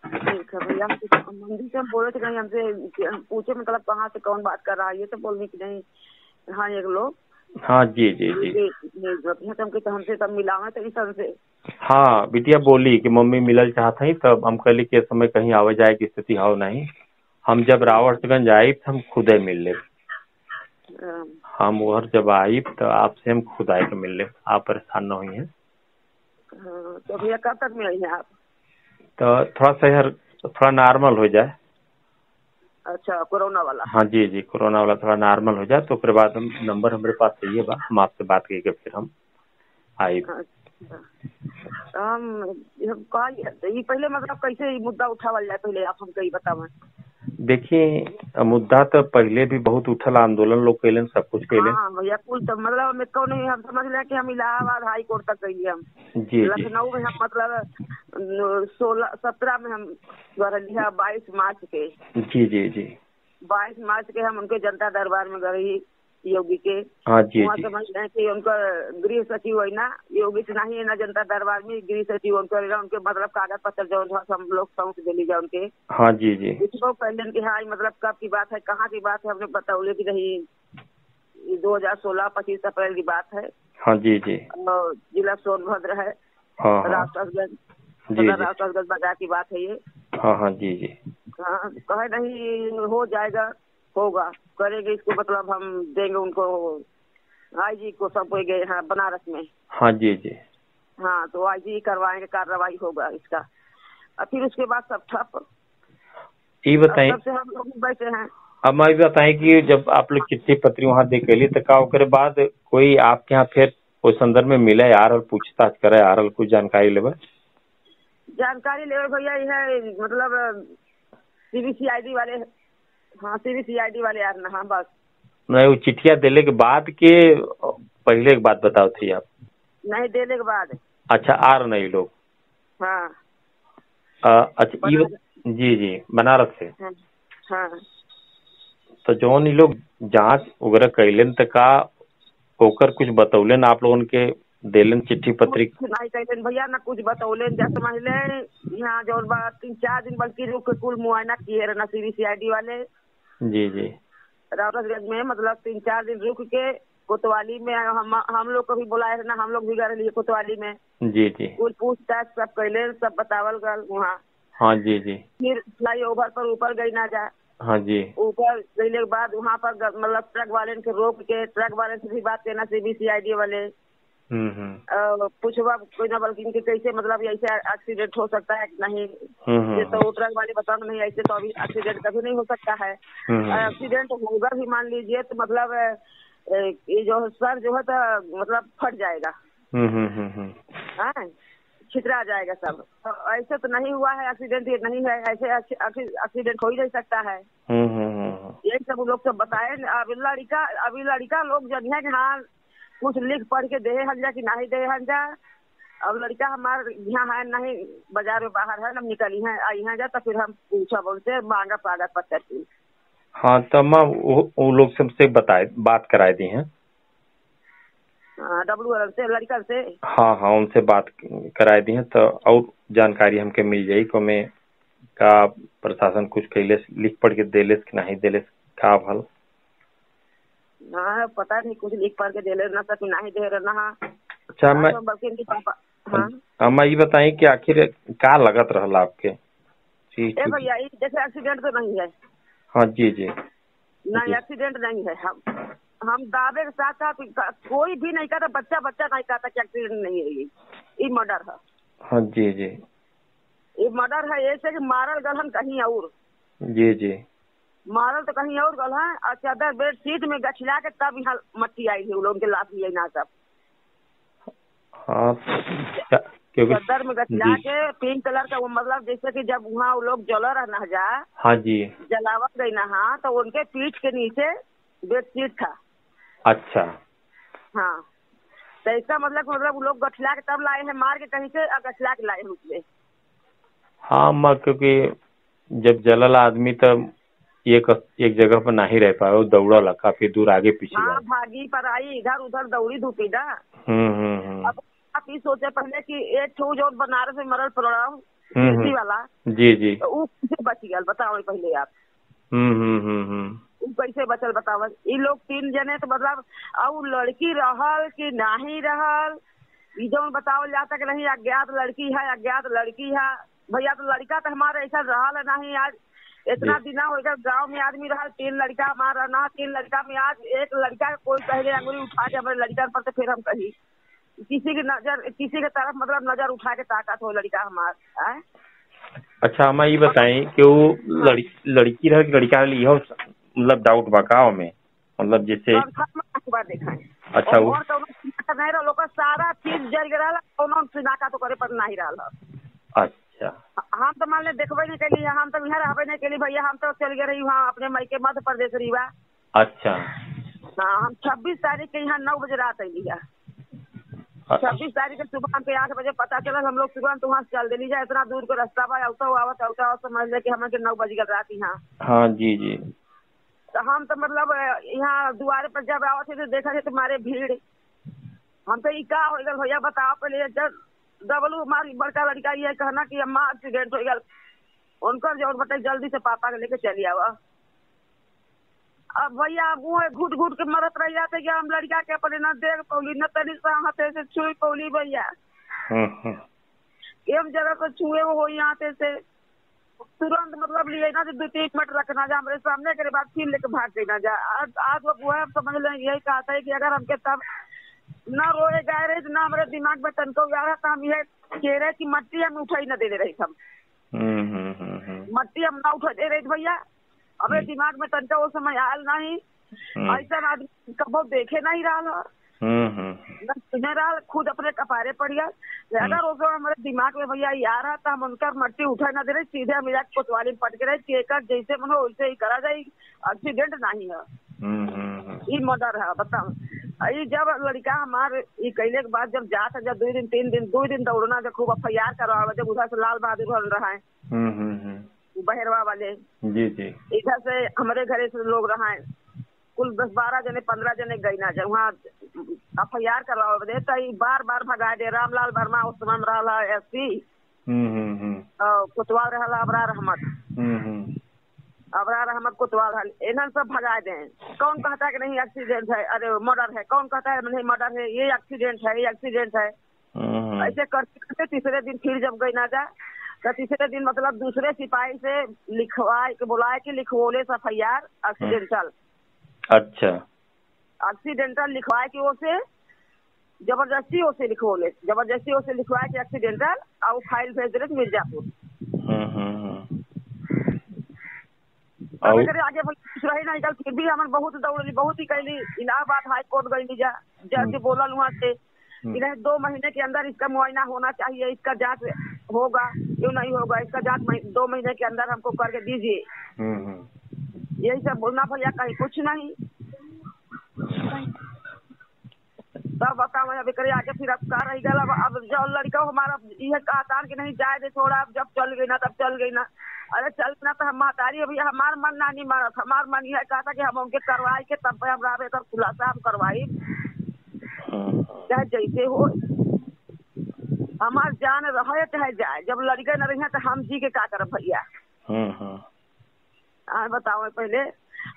S3: ठीक है भैया, मंदिर से हम बोले थे कहीं हमसे पूछे मतलब कहाँ से कौन बात कर रहा है, ये तो बोलने की नहीं। हाँ एक लोग।
S1: हाँ जी जी जी।
S3: हमसे तब मिला है तो इस हमसे।
S1: हाँ बिटिया बोली कि मम्मी मिलल चाहत है, तब हम कहली कि इस समय कहीं आवे जाए की स्थिति हो नहीं, हम जब रावर्सगंज आई तो हम खुदे मिल ले, हम उधर जब आई तो आपसे हम खुद आए के मिल ले, आप परेशान न हुई हैं।
S3: तो भैया कब तक मिलेंगे आप?
S1: तो थोड़ा सा यार थोड़ा नॉर्मल हो जाए।
S3: अच्छा, कोरोना वाला?
S1: हाँ जी जी, कोरोना वाला थोड़ा नॉर्मल हो जाए तो फिर बाद हम, नंबर हमारे पास चाहिए बा, हम आपसे बात करके फिर हम आई।
S3: अच्छा, हम कहा ये पहले मतलब कैसे मुद्दा उठावल जाए, पहले आप हमको बताओ।
S1: देखिए मुद्दा तो पहले भी बहुत उठल, आंदोलन लोग कैलन, सब कुछ कैलन।
S3: हाँ भैया, कुल तो मतलब हमें कौन नहीं, हम समझ रहे कि हम इलाहाबाद हाई कोर्ट तक गए हम।
S1: जी जी
S3: लखनऊ में हम मतलब 17 में हम गए, 22 मार्च के।
S1: जी जी जी
S3: 22 मार्च के हम उनके जनता दरबार में गए योगी के।
S1: हाँ जी
S3: वहाँ
S1: जी
S3: समझ रहे कि उनका गृह सचिव है ना, योगी से नहीं है ना, जनता दरबार में गृह सचिव उनके मतलब कागज पत्र जो हम लोग सौंप दिली जाए उनके।
S1: हाँ जी जी
S3: उसको कहलन कि हाँ मतलब कब की बात है, कहाँ की बात है, हमने बताओले कि नहीं 2016 25 अप्रैल की बात है।
S1: हाँ जी जी
S3: और जिला सोनभद्र है,
S1: हाँ हाँ
S3: रावसासगंज,
S1: जी जी
S3: रावसासगंज बाजार की बात है ये।
S1: हाँ हाँ जी जी
S3: हाँ, कहे नहीं हो जाएगा, होगा, करेंगे इसको, मतलब हम देंगे उनको, आईजी को सब कोई गए हैं बनारस में।
S1: हाँ जी जी।
S3: हाँ, तो आईजी करवाएंगे, कार्रवाई होगा इसका। और फिर उसके बाद सब ठप।
S1: ये बताइए,
S3: तब से हम लोग बैठे हैं।
S1: अब मैं भी बताएं कि जब आप लोग चिट्ठी पत्री वहाँ दे के लिए तो का ओकरे बाद कोई आपके यहाँ फिर उस संदर्भ में मिले यार और पूछताछ करे यार, कुछ जानकारी लेवे?
S3: जानकारी ले भैया, यह मतलब सीबीसीआईडी वाले, हाँ सीबीसीआईडी वाले यार ना। हाँ बस।
S1: नहीं, वो चिट्ठिया देने के बाद के पहले की बात बताओ थी आप?
S3: नहीं, देने के बाद।
S1: अच्छा, आ रहे नहीं लोग?
S3: हाँ
S1: अच्छा जी जी, बनारस से।
S3: हाँ हाँ।
S1: तो जौन ये लोग जांच वगैरह कैलन तो का ओकर कुछ बतौलन आप लोगन के, देलन चिट्ठी पत्री?
S3: नहीं कहते भैया, ना कुछ बतौले, जैसे समझ ले यहाँ जो 3-4 दिन बल्कि रुक के कुल मुआयना किए रहे ना सीबीसीआईडी वाले
S1: जी जी
S3: रावतगंज में, मतलब 3-4 दिन रुक के कोतवाली में हम लोग को भी बुलाए ना, हम लोग भी गए रहे कोतवाली में।
S1: जी जी
S3: कुल पूछताछ सब कैले, सब बतावल गल वहाँ।
S1: हाँ जी जी
S3: फिर फ्लाई ओवर पर ऊपर गई ना जा,
S1: हाँ जी
S3: ऊपर गईले के बाद वहाँ पर मतलब ट्रक वाले के रोक के, ट्रक वाले से भी बात करना सीबीसीआईडी वाले। पूछवा कोई ना, बल्कि इनके कैसे मतलब ऐसे एक्सीडेंट हो सकता है कि नहीं, ये तो ट्रक वाले बता नहीं, ऐसे तो अभी एक्सीडेंट कभी नहीं हो सकता है। एक्सीडेंट होगा भी मान लीजिए तो मतलब ये जो सर जो है तो मतलब फट जाएगा, छितरा जाएगा सब। तो ऐसे तो नहीं हुआ है एक्सीडेंट, ये नहीं है, ऐसे एक्सीडेंट हो ही नहीं सकता है। यही सब लोग सब बताए। अभी लड़का लोग जब है कि हाँ कुछ लिख पढ़ के दे हन जा कि नहीं दे हन जा। अब लड़का हमारे यहाँ है नहीं, बाजार में बाहर है, हम निकली हैं आई हैं जा, तो फिर हम पूछा बोलते मांगा कागज पत्र की।
S1: हाँ, तो माँ वो लोग सबसे बताए, बात कराए दी हैं।
S3: डब्लू से लड़का से।
S1: हाँ हाँ, उनसे बात कराए दी है तो और जानकारी हमके मिल जाई को में का प्रशासन कुछ कैले लिख पढ़ के देले कि नहीं देले का भल।
S3: हाँ पता नहीं कुछ लिख पढ़ के देले ना कि नहीं दे रहा ना।
S1: अच्छा मैं अम्मा ये बताइए कि आखिर क्या लगत रहला आपके?
S3: ए भैया जैसे एक्सीडेंट तो नहीं है।
S1: हाँ जी जी
S3: नहीं एक्सीडेंट नहीं है। हम दावे के साथ साथ कोई भी नहीं कहता, बच्चा नहीं कहता कि एक्सीडेंट नहीं है, ये मर्डर है।
S1: हाँ जी जी
S3: ये मर्डर है, ऐसे कि मारल गलहन कहीं और।
S1: जी जी
S3: मारल तो कहीं और गल है और चादर बेड सीट में गछला के तब यहाँ मट्टी आई थी उनके लाश लिए ना सब।
S1: हाँ
S3: चादर में गछला के पिंक कलर का, वो मतलब जैसे कि जब वहाँ वो लोग जला रहना जा।
S1: हाँ जी
S3: जलावट गई ना। हाँ तो उनके पीठ के नीचे बेड सीट था।
S1: अच्छा
S3: हाँ तो इसका मतलब वो लोग गछला के तब लाए हैं, मार के कहीं से गछला के लाए हैं उसमें।
S1: हाँ माँ, क्योंकि जब जलल आदमी तब एक जगह पर नहीं रह पाए, दौड़ा काफी दूर आगे पीछे।
S3: हाँ भागी पर आई, इधर उधर दौड़ी धूपी दा। अब आप ये सोचे पहले कि एक ठो जो बनारस में मरल पड़ा वाला
S1: जी जी
S3: तो वो कैसे बच गया बताओ पहले आप। कैसे बचल बताओ। ये लोग 3 जने तो मतलब और लड़की रहल कि नहीं रहल ये जो बताओ जाता कि नहीं अज्ञात लड़की है अज्ञात लड़की है। भैया तो लड़का तो हमारा ऐसा रहल नहीं। आज इतना दिन होगा गांव में आदमी रहा 3 लड़का हमारा ना 3 लड़का में आज एक लड़का कोई पहले अंगुली उठा के हमारे लड़का पर तो फिर हम कही किसी की नजर किसी के तरफ मतलब नजर उठा के ताकत हो लड़का हमारा।
S1: अच्छा हमें ये बताएं कि वो लड़की रहा कि लड़का रहा, मतलब डाउट बकाव में मतलब जैसे
S3: देखा है।
S1: अच्छा वो
S3: नहीं रहा सारा चीज जल रहा सिनाका तो करे पर नहीं रहा।
S1: अच्छा
S3: हम तो मान ले देखबे नहीं के लिए, हम तो यहाँ रहबे नहीं के लिए भैया, हम तो चल गए रही वहाँ अपने मायके मध्य प्रदेश रीवा।
S1: अच्छा
S3: हाँ हम 26 तारीख के यहाँ 9 बजे रात आई है। 26 तारीख के सुबह हमके 8 बजे पता चला। हम लोग सुबह तो वहाँ चल देली जाए, इतना दूर को रास्ता बा आवता समझ ले कि हमें 9 बज गए रात यहाँ।
S1: हाँ जी जी
S3: तो हम तो मतलब यहाँ द्वारे पर जब आवत थे तो देखा थे तुम्हारे भीड़। हम तो ये क्या हो गया भैया बताओ पहले। जब डबलू हमारी बड़का लड़का ये कहना कि अम्मा एक्सीडेंट हो गया, उनका जो बताइए जल्दी से पापा के लेके चली आवा। अब भैया वो घुट घुट के मरत रह जाते कि हम लड़का के अपने न देख पौली न तनी से छुई पौली भैया। एक जगह को छुए हो यहाँ से तुरंत मतलब लिए ना 2-3 मिनट रखना जा हमारे सामने के बाद फिर लेके भाग देना जा। आज वो है समझ लें यही कहता है कि अगर हमके तब न रोए गए रहे न हमारे दिमाग में तनको गया तो हम ये कह रहे कि मट्टी हम उठाई न दे रही हम। मट्टी हम न उठा दे रहे भैया, हमारे दिमाग में तनका वो समय आयल नहीं। ऐसा आदमी कबो देखे नहीं रहा न रहा, खुद अपने कपारे पड़ गया। अगर वो हमारे दिमाग में भैया आ रहा था हम उनका मट्टी उठा न दे रहे, सीधे हम कोतवाली पट के रहे जैसे मन हो वैसे ही करा जाए। एक्सीडेंट नहीं है, ये मर्डर है बताओ। ये जब लड़का हमारे ये कैले के बाद जब जाता जब 2 दिन दौड़ना जब खूब FIR करवा जब उधर से लाल बहादुर बन रहा है बहरवा वाले
S1: जी जी
S3: इधर से हमारे घरे से लोग रहा है कुल 10-12 जने 15 जने गई ना जब वहाँ FIR करवा दे तो बार भगा दे। रामलाल वर्मा उस समय रहा SP कोतवाल रहा अबरार अहमद कोतवाल इन्हें सब भगा दे। कौन कहता है कि नहीं एक्सीडेंट है, अरे मर्डर है, कौन कहता है नहीं मर्डर है, ये एक्सीडेंट है। ऐसे करते तीसरे दिन फिर जब गई ना जा तो तीसरे दिन मतलब दूसरे सिपाही से लिखवाए के बुलाए कि लिखवोले से FIR एक्सीडेंटल।
S1: अच्छा
S3: एक्सीडेंटल लिखवाए कि वो से जबरदस्ती उसे लिखवोले लिखवाए कि एक्सीडेंटल और फाइल भेज दे मिर्जापुर। आगे रही नहीं कल फिर भी हम बहुत दौड़ली बहुत ही कैली। इलाहाबाद हाई कोर्ट गई जा जज बोलल वहाँ से 2 महीने के अंदर इसका मुआयना होना चाहिए, इसका जांच होगा क्यों नहीं होगा, इसका जांच 2 महीने के अंदर हमको करके दीजिए। यही सब बोलना भैया, कहीं कुछ नहीं। तब बताओ अभी करे आगे फिर अब कर रही गल। अब जो लड़का हमारा यह कहता कि नहीं जाए दे थोड़ा, अब जब चल गई ना तब चल गई ना। अरे चल ना तो हम महतारी अभी हमार मन ना नहीं मारत, हमार मन यह कहता कि हम उनके करवाई के तब हम खुलासा हम करवाई। चाहे जैसे हो, हमार जान रहे चाहे जाए, जब लड़के न रही तो हम जी के का करब भैया। बताओ पहले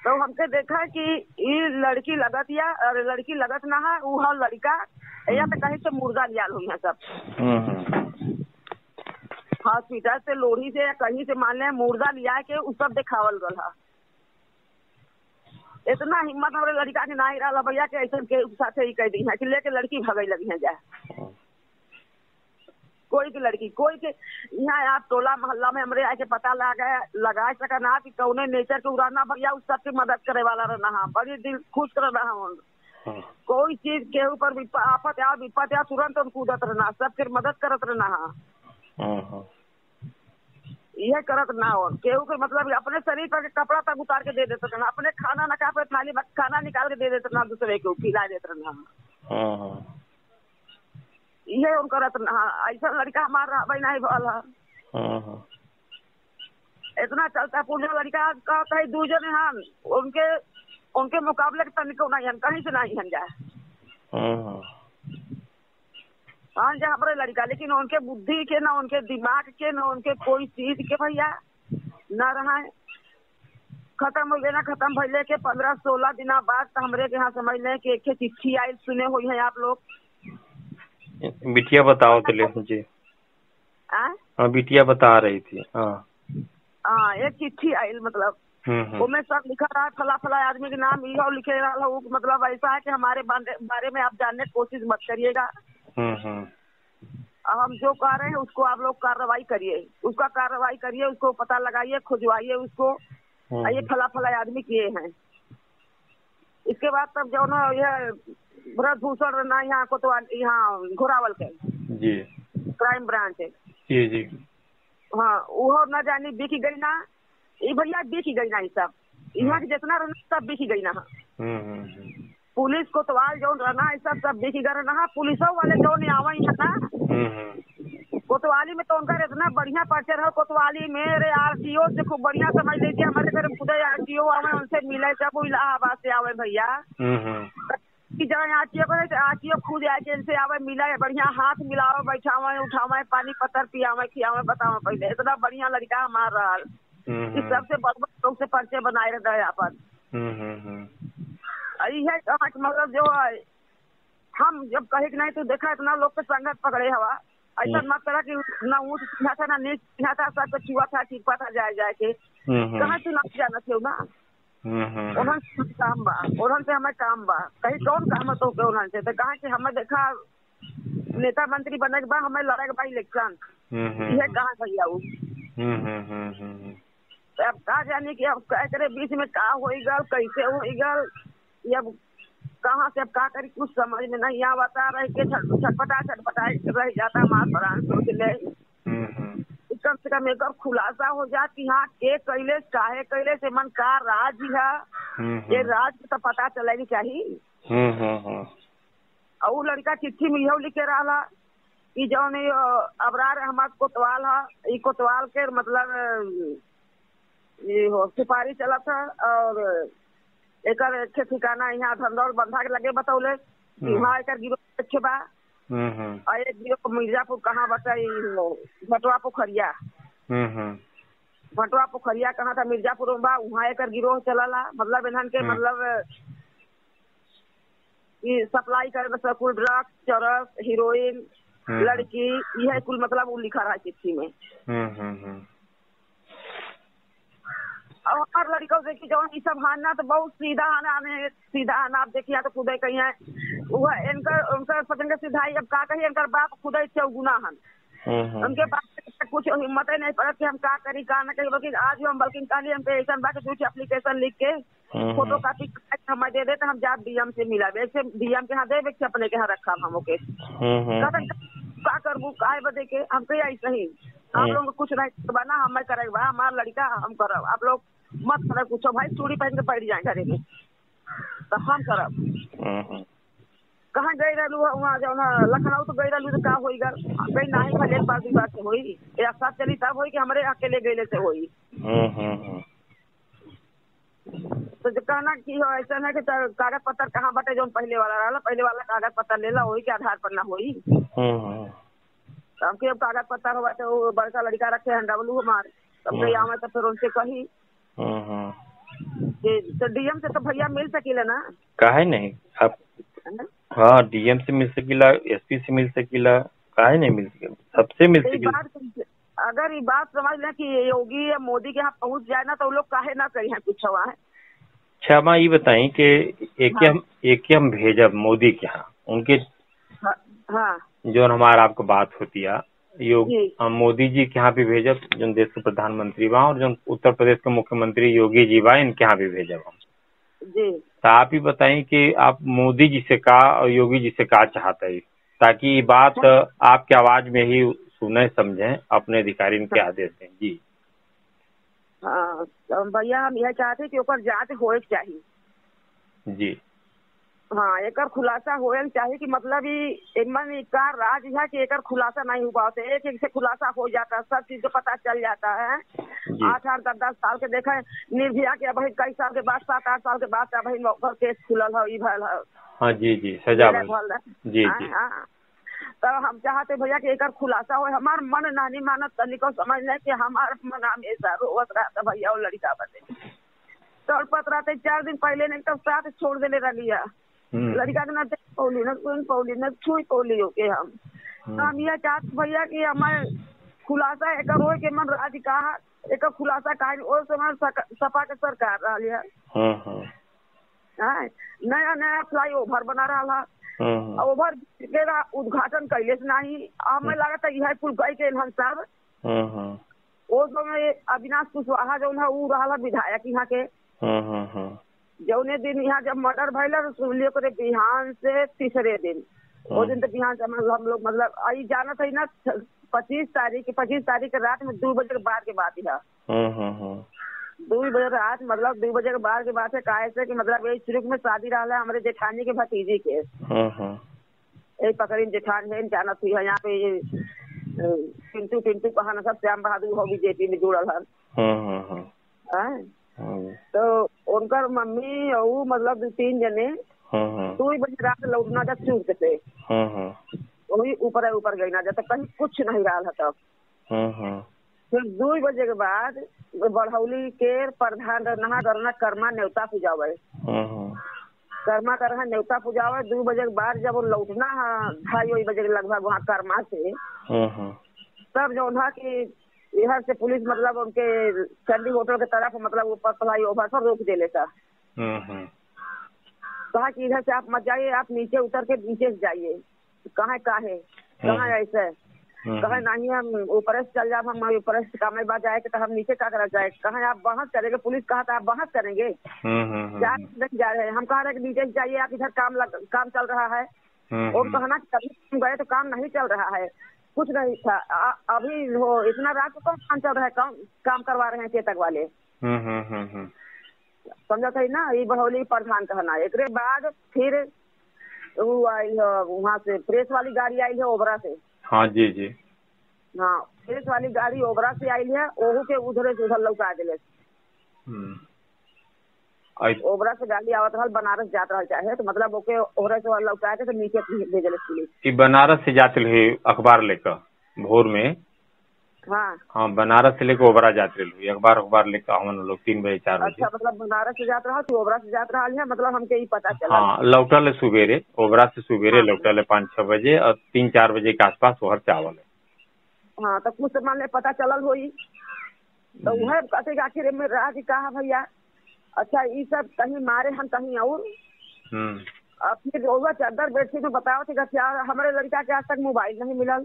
S3: तो हमके देखा कि ये लड़की लगत या और लड़की लगत ना है, वो लड़का या तो कहीं से मुर्दा लियाल हुई है सब हॉस्पिटल से, लोढ़ी से या कहीं से मान ले मुर्दा लिया के उ सब दिखावल गल है। इतना हिम्मत हमारे लड़का के नहीं रहा भैया के ऐसे के साथ ही कह दी है कि लेके लड़की भगई लगी है जाए। कोई की लड़की कोई के यहाँ आप टोला मोहल्ला में हमरे आके पता लगा सका ना कि कौने नेचर के उड़ाना भैया उस सबकी मदद करे वाला रहना, बड़ी दिल खुश कर रहा। कोई चीज के ऊपर आफत या विपत या तुरंत कूदत रहना, सबके मदद करत रहना। यह करत ना हो केहू के मतलब अपने शरीर पर कपड़ा तक उतार के दे देते रहना, अपने खाना न खा पे थाली खाना निकाल के दे देते रहना, दूसरे को खिला देते रहना। ये उन करत ना, ऐसा लड़का हमारा भाई नहीं भल है। इतना चलता पूरा लड़का का कहीं दूसरे हम उनके मुकाबले तनिको नहीं हम कहीं से नहीं हम जाए। हाँ जा हमारे लड़का, लेकिन उनके बुद्धि के ना उनके दिमाग के ना उनके कोई चीज के भैया न रहा है। खत्म हो गए ना, खत्म भैले के 15-16 दिन बाद तो हमरे के यहाँ समझ लें कि एक चिट्ठी आई, सुने हुई है आप लोग।
S1: बिटिया बताओ तो ले मुझे। हाँ बिटिया बता रही थी।
S3: हाँ एक चिट्ठी आई, मतलब उसमें सब लिखा रहा फला फला आदमी के नाम यह लिखे रहा, मतलब ऐसा है कि हमारे बारे में आप जानने की कोशिश मत करिएगा। हम जो कह रहे हैं उसको आप लोग कार्रवाई करिए, उसका कार्रवाई करिए, उसको पता लगाइए, खुजवाइए उसको, ये फला फला आदमी किए हैं। इसके बाद तब जो ना यह भरतभूषण रहना यहाँ कोतवाल यहाँ घोरावल के
S1: जी
S3: क्राइम ब्रांच है
S1: जी।
S3: हाँ वो न जानी बिक गई ना, ये भैया बिक गई ना, ये सब यहाँ के जितना रहना सब बिक गई ना। पुलिस कोतवाल जो रहना है सब बिक गए रहना। पुलिसों वाले जो नहीं आवा है ना कोतवाली में, तो उनका इतना बढ़िया पर्चर है कोतवाली में। अरे आरटीओ से खूब बढ़िया समझ लीजिए, हमारे घर खुद आरटीओ आवे, उनसे मिले जब इलाहाबाद से आवे भैया कि जहाँ आरटीओ खुद आके इनसे आवे मिला है, बढ़िया हाथ मिलावे, बैठावे उठावे, पानी पत्थर पियावे खियावे। बताओ पहले इतना बढ़िया लड़का हमारा इस सबसे बड़ लोग से पर्चे बनाए रहता है अपन। यह मतलब जो है हम जब कहे कि नहीं तो देखा इतना लोग के संगत पकड़े हवा, ऐसा मत करा कि ना ऊँच सीखा था ना नीच सीखा था, सब छुआ था छिपा था जाए के कहाँ से ना जाना थे ना। उन्होंने काम बा, उन्होंने हमें काम बा, कहीं कौन काम है तो उन्होंने से कहा कि हमें देखा नेता मंत्री बने के बाद हमें लड़े के बाद इलेक्शन, यह कहाँ भैया वो अब कहा जाने की अब क्या करे बीच में का हो गल कैसे हो गल, अब कहाँ से अब क्या करी कुछ समझ में नहीं आ बता रहे के छटपटा रह जाता हमारा प्राण सोच ले। कम से कम एक खुलासा हो जाए कि हाँ के कैले काहे कैले से मन का राज है, ये राज तो पता चलेगी चाहिए। और वो लड़का चिट्ठी में यह लिखे रहा कि जो नहीं अबरार हमार कोतवाल है, ये कोतवाल के मतलब ये हो सिपाही चला था और एक ठिकाना यहाँ धंधौर बंधा के लगे बतौले वहाँ एक गिरोह अच्छे बा और एक गिरोह मिर्जापुर कहाँ बताई भटवा पोखरिया। भटवा पोखरिया कहाँ था मिर्जापुर में बा, वहाँ एक गिरोह चला, मतलब इन्हन के मतलब ये सप्लाई करे कुल ड्रग्स चरस हीरोइन लड़की यह कुल मतलब वो लिखा रहा चिट्ठी में। और हर लड़कों देखिए जो ये सब हाना तो बहुत सीधा आना आप देखिए तो खुद कहीं है वो इनका पतंग सीधा अब का कही इनका बाप खुद चौगुना हन, उनके पास कुछ हिम्मत ही नहीं पड़त कि हम का करी का न करी, बल्कि आज हम बल्कि काली हम पे ऐसा बात कुछ एप्लीकेशन लिख के फोटो कॉपी हम दे देते, हम जा डीएम से मिला से डीएम के यहाँ दे अपने के यहाँ रखा हम ओके का करबू काय बदे के हम कही ऐसा ही आप लोग कुछ नहीं बना हम करे हमारा लड़का हम करब, आप लोग मत करे कुछ भाई चूड़ी पहन के बैठ जाए घरे में तो हम करब। कहाँ गई रहलू वहाँ जो लखनऊ तो गई रहलू तो का होई गल गई नहीं भले एक बार 2 बार से होई या साथ चली तब होई कि हमारे अकेले गए से होई। तो जो कहना की हो ऐसा है कि कागज पत्र कहाँ बटे जो पहले वाला कागज पत्र ले ला वही के आधार पर ना होई। अब कागज पत्र हुआ तो बड़का लड़का रखे हैं डब्लू हमारे तब गई आवे तो फिर उनसे कही तो डीएम से तो भैया मिल सकीला ना?
S1: काहे नहीं आप? हाँ डीएम से मिल सकीला, एसपी से मिल सकीला, काहे नहीं मिल सकेला, सबसे मिल सकीला।
S3: अगर ये बात समझ लें कि योगी या मोदी के यहाँ पहुँच जाए ना तो लोग काहे ना करी है कुछ हुआ है।
S1: अच्छा माँ ये बताई कि एक हम भेजब मोदी के यहाँ उनके
S3: हाँ
S1: जो हमारा आपको बात होती है योगी मोदी जी के यहाँ भी भेजब जो देश के प्रधानमंत्री वहाँ और जो उत्तर प्रदेश के मुख्यमंत्री योगी जी बा इनके यहाँ भी भेजब हम
S3: जी।
S1: तो आप ही बताएं कि आप मोदी जी से का और योगी जी से का चाहते हैं ताकि ये बात आपके आवाज में ही सुने समझें अपने अधिकारी इनके आदेश दें। जी
S3: हाँ तो भैया हम यह चाहते कि ऊपर जांच होए चाहिए।
S1: जी
S3: हाँ एक खुलासा होए चाहिए कि मतलब ये का राज है कि एक खुलासा नहीं हुआ होते एक से खुलासा हो जाता है सब चीज को पता चल जाता है। 8-8 10-10 साल के देखे निर्भया के भाई कई साल के बाद 7-8 साल के बाद भाई केस खुलल है भल है।
S1: हाँ जी जी सजा भल जी जी।
S3: तो हम चाहते भैया कि एक खुलासा हो हमार मन नहीं मानत तनिको समझ ले कि हमार मन हमेशा रोवत रहता भैया वो लड़का बने तड़पत रहते 4 दिन पहले नहीं तो साथ छोड़ देने रही लड़का के न पौली न सुन पौली न छुई पौली हो के हम यह चाहते भैया कि हमारे खुलासा एक हो के मन राज कहा एक खुलासा कहा वो समय सपा के सरकार रही है नया नया फ्लाईओवर बना रहा ओवर के उद्घाटन कैले से नहीं हमें लगा यह पुल गई के हम सब वो समय अविनाश कुशवाहा जो है वो रहा विधायक यहाँ के जौने दिन यहाँ जब मर्डर भैल सुनलियो करे बिहान से तीसरे दिन वो दिन तो बिहान से हम लोग मतलब आई जाना था ना 25 तारीख के रात में 2 बजे के बाद के बात है 2 बजे रात मतलब 2 बजे के बाद के बात है काहे से कि मतलब यही शुरू में शादी रहा हमारे जेठानी के भतीजी के यही पकड़ी जेठान है जाना थी यहाँ पे पिंटू कहा सब श्याम बहादुर हो बीजेपी में जुड़ल है तो उनकर मम्मी और मतलब 2-3 जने 2 बजे रात लौटना जब चूक से वही ऊपर गई ना जब तक कहीं कुछ नहीं रहा तब फिर 2 बजे के बाद बढ़ौली के प्रधान नहा करना कर्मा न्योता पूजावे कर्मा कर न्योता पूजावे 2 बजे के बाद जब लौटना 2:30 बजे के लगभग वहाँ कर्मा से तब जो था कि इधर से पुलिस मतलब उनके चंडी होटल के तरफ मतलब ऊपर फ्लाईओवर पर रोक दे लेता कहा कि इधर से आप मत जाइए आप नीचे उतर के नीचे से जाइए कहाँ ऐसे कहे नहीं हम ऊपर से चल जाए हम ऊपर से काम बात जाए तो हम नीचे क्या करा जाए कहे आप बहस करेंगे पुलिस कहा था आप बहस करेंगे जा रहे हैं हम कह रहे हैं कि नीचे से जाइए आप इधर काम चल रहा है और कहना कभी गए तो काम नहीं चल रहा है कुछ नहीं था अभी हो इतना रात को कौन काम चल रहा है काम करवा रहे हैं चेतक वाले समझा था ना ये बढ़ौली प्रधान कहना एक बाद फिर वो आई है वहाँ से प्रेस वाली गाड़ी आई है ओबरा से।
S1: हाँ जी जी
S3: हाँ प्रेस वाली गाड़ी ओबरा से आई है ओहू के उधर से उधर लौटा दिले ओबरा से गाड़ी आवत रहा बनारस जात रहा चाहे तो मतलब ओके ओबरा से लौटा के तो नीचे भेजल पुलिस
S1: बनारस से जाते रहे अखबार लेकर भोर में। हाँ बनारस से लेकर ओबरा जाते रहे अखबार लेकर हम लोग 3 बजे 4 बजे।
S3: अच्छा मतलब बनारस से जात रहा तो ओबरा से जात रहा है मतलब हमके ही पता चला।
S1: हाँ लौटल सुबेरे ओबरा से सुबेरे लौटल 5-6 बजे और 3-4 बजे के आसपास वह चावल है।
S3: हाँ तो कुछ मान पता चलल हुई तो वह कहते आखिर में राज कहा भैया अच्छा ये सब कहीं मारे हम कहीं और फिर वो चादर बेडशीट में बताओ थे क्या हमारे लड़का के आज तक मोबाइल नहीं मिलल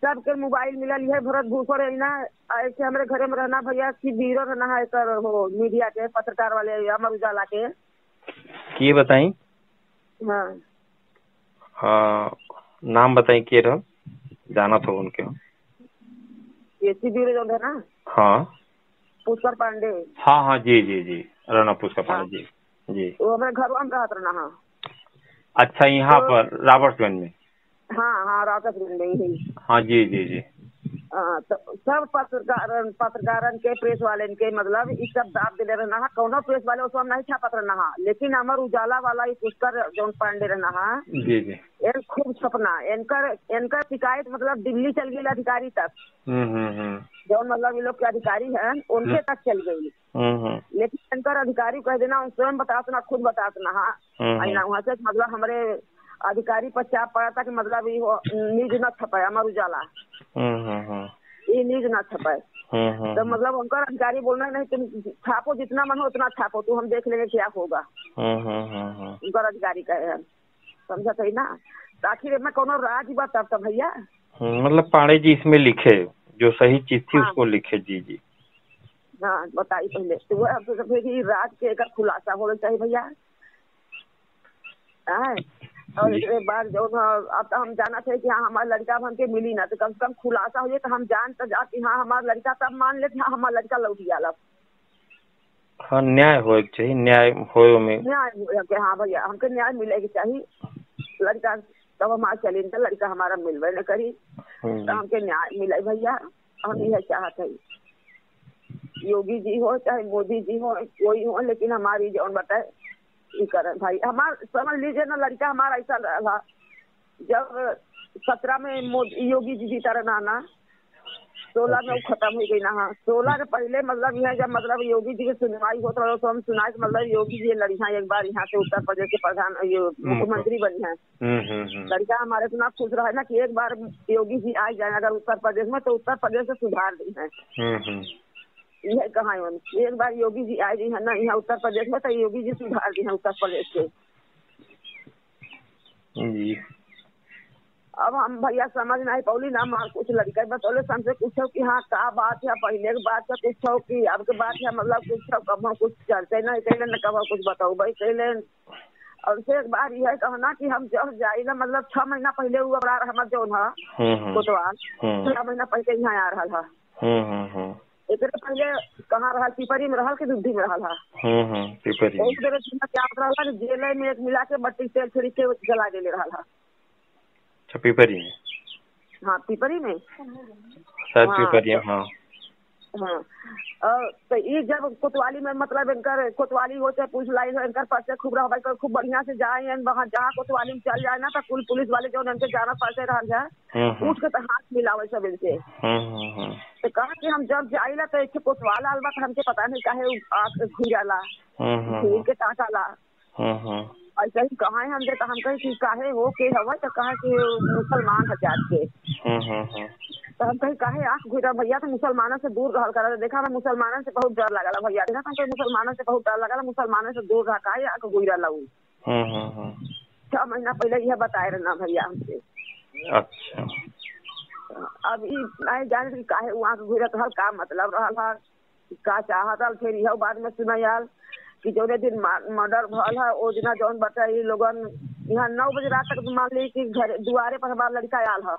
S3: सबके मोबाइल मिलल है भरत भूसर है ना ऐसे हमारे घरे में रहना भैया की बीरो रहना है कर हो मीडिया के पत्रकार वाले अमर उजाला के
S1: बताई। हाँ नाम बताई के रह जाना था उनके
S3: ये बीरो जो है ना।
S1: हाँ
S3: पुष्कर पांडे।
S1: हाँ जी जी जी राणा पुष्कर पांडे जी
S3: वो हमारे घर में रहत रहना।
S1: अच्छा यहाँ पर राबर्ट्सगंज में।
S3: हाँ राबर्ट्सगंज में ही।
S1: हाँ जी जी जी
S3: तो सब पत्रकारन के प्रेस वाले के मतलब इस सब दाब दिले रहना कौनो प्रेस वाले उसमें नहीं छापत रहना, लेकिन अमर उजाला वाला ये पुष्कर जौन पांडे रहना
S1: जी जी
S3: इन खूब छपना इनकर शिकायत मतलब दिल्ली चल गई अधिकारी तक। जौन मतलब ये लोग के अधिकारी हैं उनके तक चल गई, लेकिन इनकर अधिकारी कह देना स्वयं बतातना खुद बतातना। हाँ वहाँ से मतलब हमारे अधिकारी पर चाप पड़ा था कि मतलब ये न्यूज न छपाए अमर उजाला, ये न्यूज न छपाए। तो मतलब उनका अधिकारी बोलना नहीं तुम छापो जितना मन हो उतना छापो, तो हम देख लेंगे क्या होगा। उनका अधिकारी कहे समझा सही ना, आखिर में कोनो राज बात तब भैया।
S1: मतलब पांडे जी इसमें लिखे जो सही चीज थी उसको लिखे। जी जी
S3: हाँ बताइए पहले तो वह कि राज के एक खुलासा होना चाहिए भैया। और इसके बाद जो अब तो हम जाना चाहिए कि हाँ हमारा लड़का हमके मिली ना, तो कम से कम खुलासा हो जाए तो हम जान तो जाती हाँ हमारा लड़का तब मान लेते हाँ हमारा लड़का लौट गया।
S1: हाँ न्याय हो चाहिए, न्याय हो में
S3: न्याय हो। हाँ भैया हमको न्याय मिलेगी चाहिए, लड़का तब हमारा चली तो लड़का हमारा मिलवे न करी तो हमके न्याय मिले भैया। हम यह चाहते हैं योगी जी हो चाहे मोदी जी हो कोई हो, लेकिन हमारी जौन बताए कर भाई हमार समझ लीजिए ना लड़का हमारा ऐसा रहा जब 17 में योगी जी जीता रहा ना, 16 में वो खत्म हो गई ना। हाँ 16 के पहले मतलब यह जब मतलब योगी जी की सुनवाई होता रहा तो हम सुनाए मतलब योगी जी लड़िया एक बार यहाँ से उत्तर प्रदेश के प्रधान मुख्यमंत्री बनी है। लड़का हमारे तो ना खुश रहा है ना कि एक बार योगी जी आ जाए अगर उत्तर प्रदेश में तो उत्तर प्रदेश से सुधार दी है। यह कहाँ है एक बार योगी जी आए जी है ना यहाँ उत्तर प्रदेश में तो योगी जी सुधार दी है उत्तर प्रदेश के। अब हम भैया समझ नहीं पौली ना मार कुछ लड़का बतौले हमसे पूछो कि हाँ क्या बात है पहले की बात है पूछो कि अब के बात है मतलब कुछ कब कुछ चलते नहीं कहले न कब कुछ बताओ भाई कहले। और से एक बार यह कहना कि हम जब जाए ना मतलब 6 महीना पहले हुआ हमारे जो है कोतवाल 6 महीना पहले यहाँ आ रहा था। एक पहले कहाँ रहा पिपरी में रहा कि दुद्धि में रहा। क्या रहा जेल में एक मिला के बट्टी तेल छिड़क के जला दे रहा था
S1: पिपरी में।
S3: हाँ पिपरी में
S1: शायद पिपरी में। हाँ
S3: हाँ तो ये जब कोतवाली में मतलब इनकर कोतवाली हो चाहे पुलिस लाइन हो इनकर पर्चे खूब रहा खूब बढ़िया से जाए वहाँ जहाँ कोतवाली में चल जाए ना तो कुल पुलिस वाले जो इनके जाना पर्चे रह जाए उठ के तो हाथ मिलावे सब इनसे। तो कहा कि हम जब जाइला तो एक कोतवाल आल बात हमके पता नहीं काहे घुराला घूर के टाकाला ऐसा ही कहा है हम देता हम कहे कि काहे हो के हवा तो कहा कि मुसलमान है जात के। तो हम कहीं काहे आँख घुरा भैया तो मुसलमानों से दूर रहा करा देखा ना मुसलमानों से बहुत डर लगा भैया देखा था मुसलमानों से बहुत डर लगा मुसलमानों से दूर रहा काहे आँख घुरा लू। 6 महीना पहले यह बताए रहना भैया हमसे।
S1: अच्छा
S3: अब नहीं जाने कि काहे आँख घुरा तो का मतलब रहा का चाहता फिर यह बाद में सुना यार कि जो दिन मर्डर भल है वो दिन जौन बता लोगन यहाँ 9 बजे रात तक मान ली कि घर दुआरे पर हमारा लड़का आल है।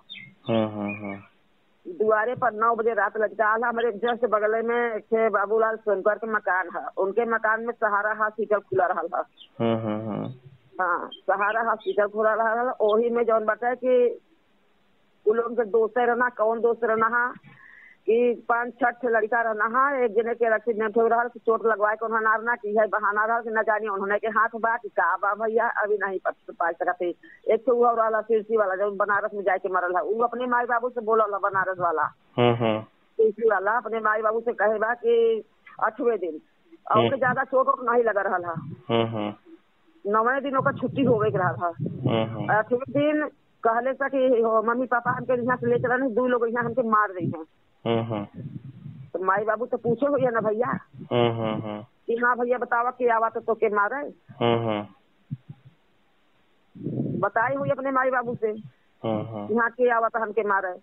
S3: दुआरे पर 9 बजे रात लड़का आल है हमारे जस्ट बगल में थे बाबूलाल सोनकर के मकान है उनके मकान में सहारा हॉस्पिटल खुला रहा है। हाँ सहारा हॉस्पिटल खुला रहा है वही में जौन बताए कि उन लोगों के दोस्त रहना कौन दोस्त रहना कि 5-6 लड़का रहना है एक जने के एक्सीडेंट हो रहा है चोट लगवाए के उन्होंने नारना की है बहाना रहा कि न जानिए उन्होंने के हाथ बात का बा भैया अभी नहीं पा सकते। एक तो हुआ वाला तिरसी वाला जो बनारस में जाके मरल है वो अपने माई बाबू से बोला बनारस वाला तिरसी वाला अपने माई बाबू से कहे बा कि 8वें दिन और ज्यादा चोट नहीं लगा रहा है 9वें दिन का छुट्टी हो गई रहा था। 8वें दिन कहले था कि मम्मी पापा हमके यहाँ से ले चला नहीं 2 लोग यहाँ हमके मार रही हैं। तो माई बाबू तो पूछे हुई ना भैया कि हाँ भैया बतावा के आवा तो के मारे बताई हुई अपने माई बाबू से यहाँ के आवा तो हमके मारे।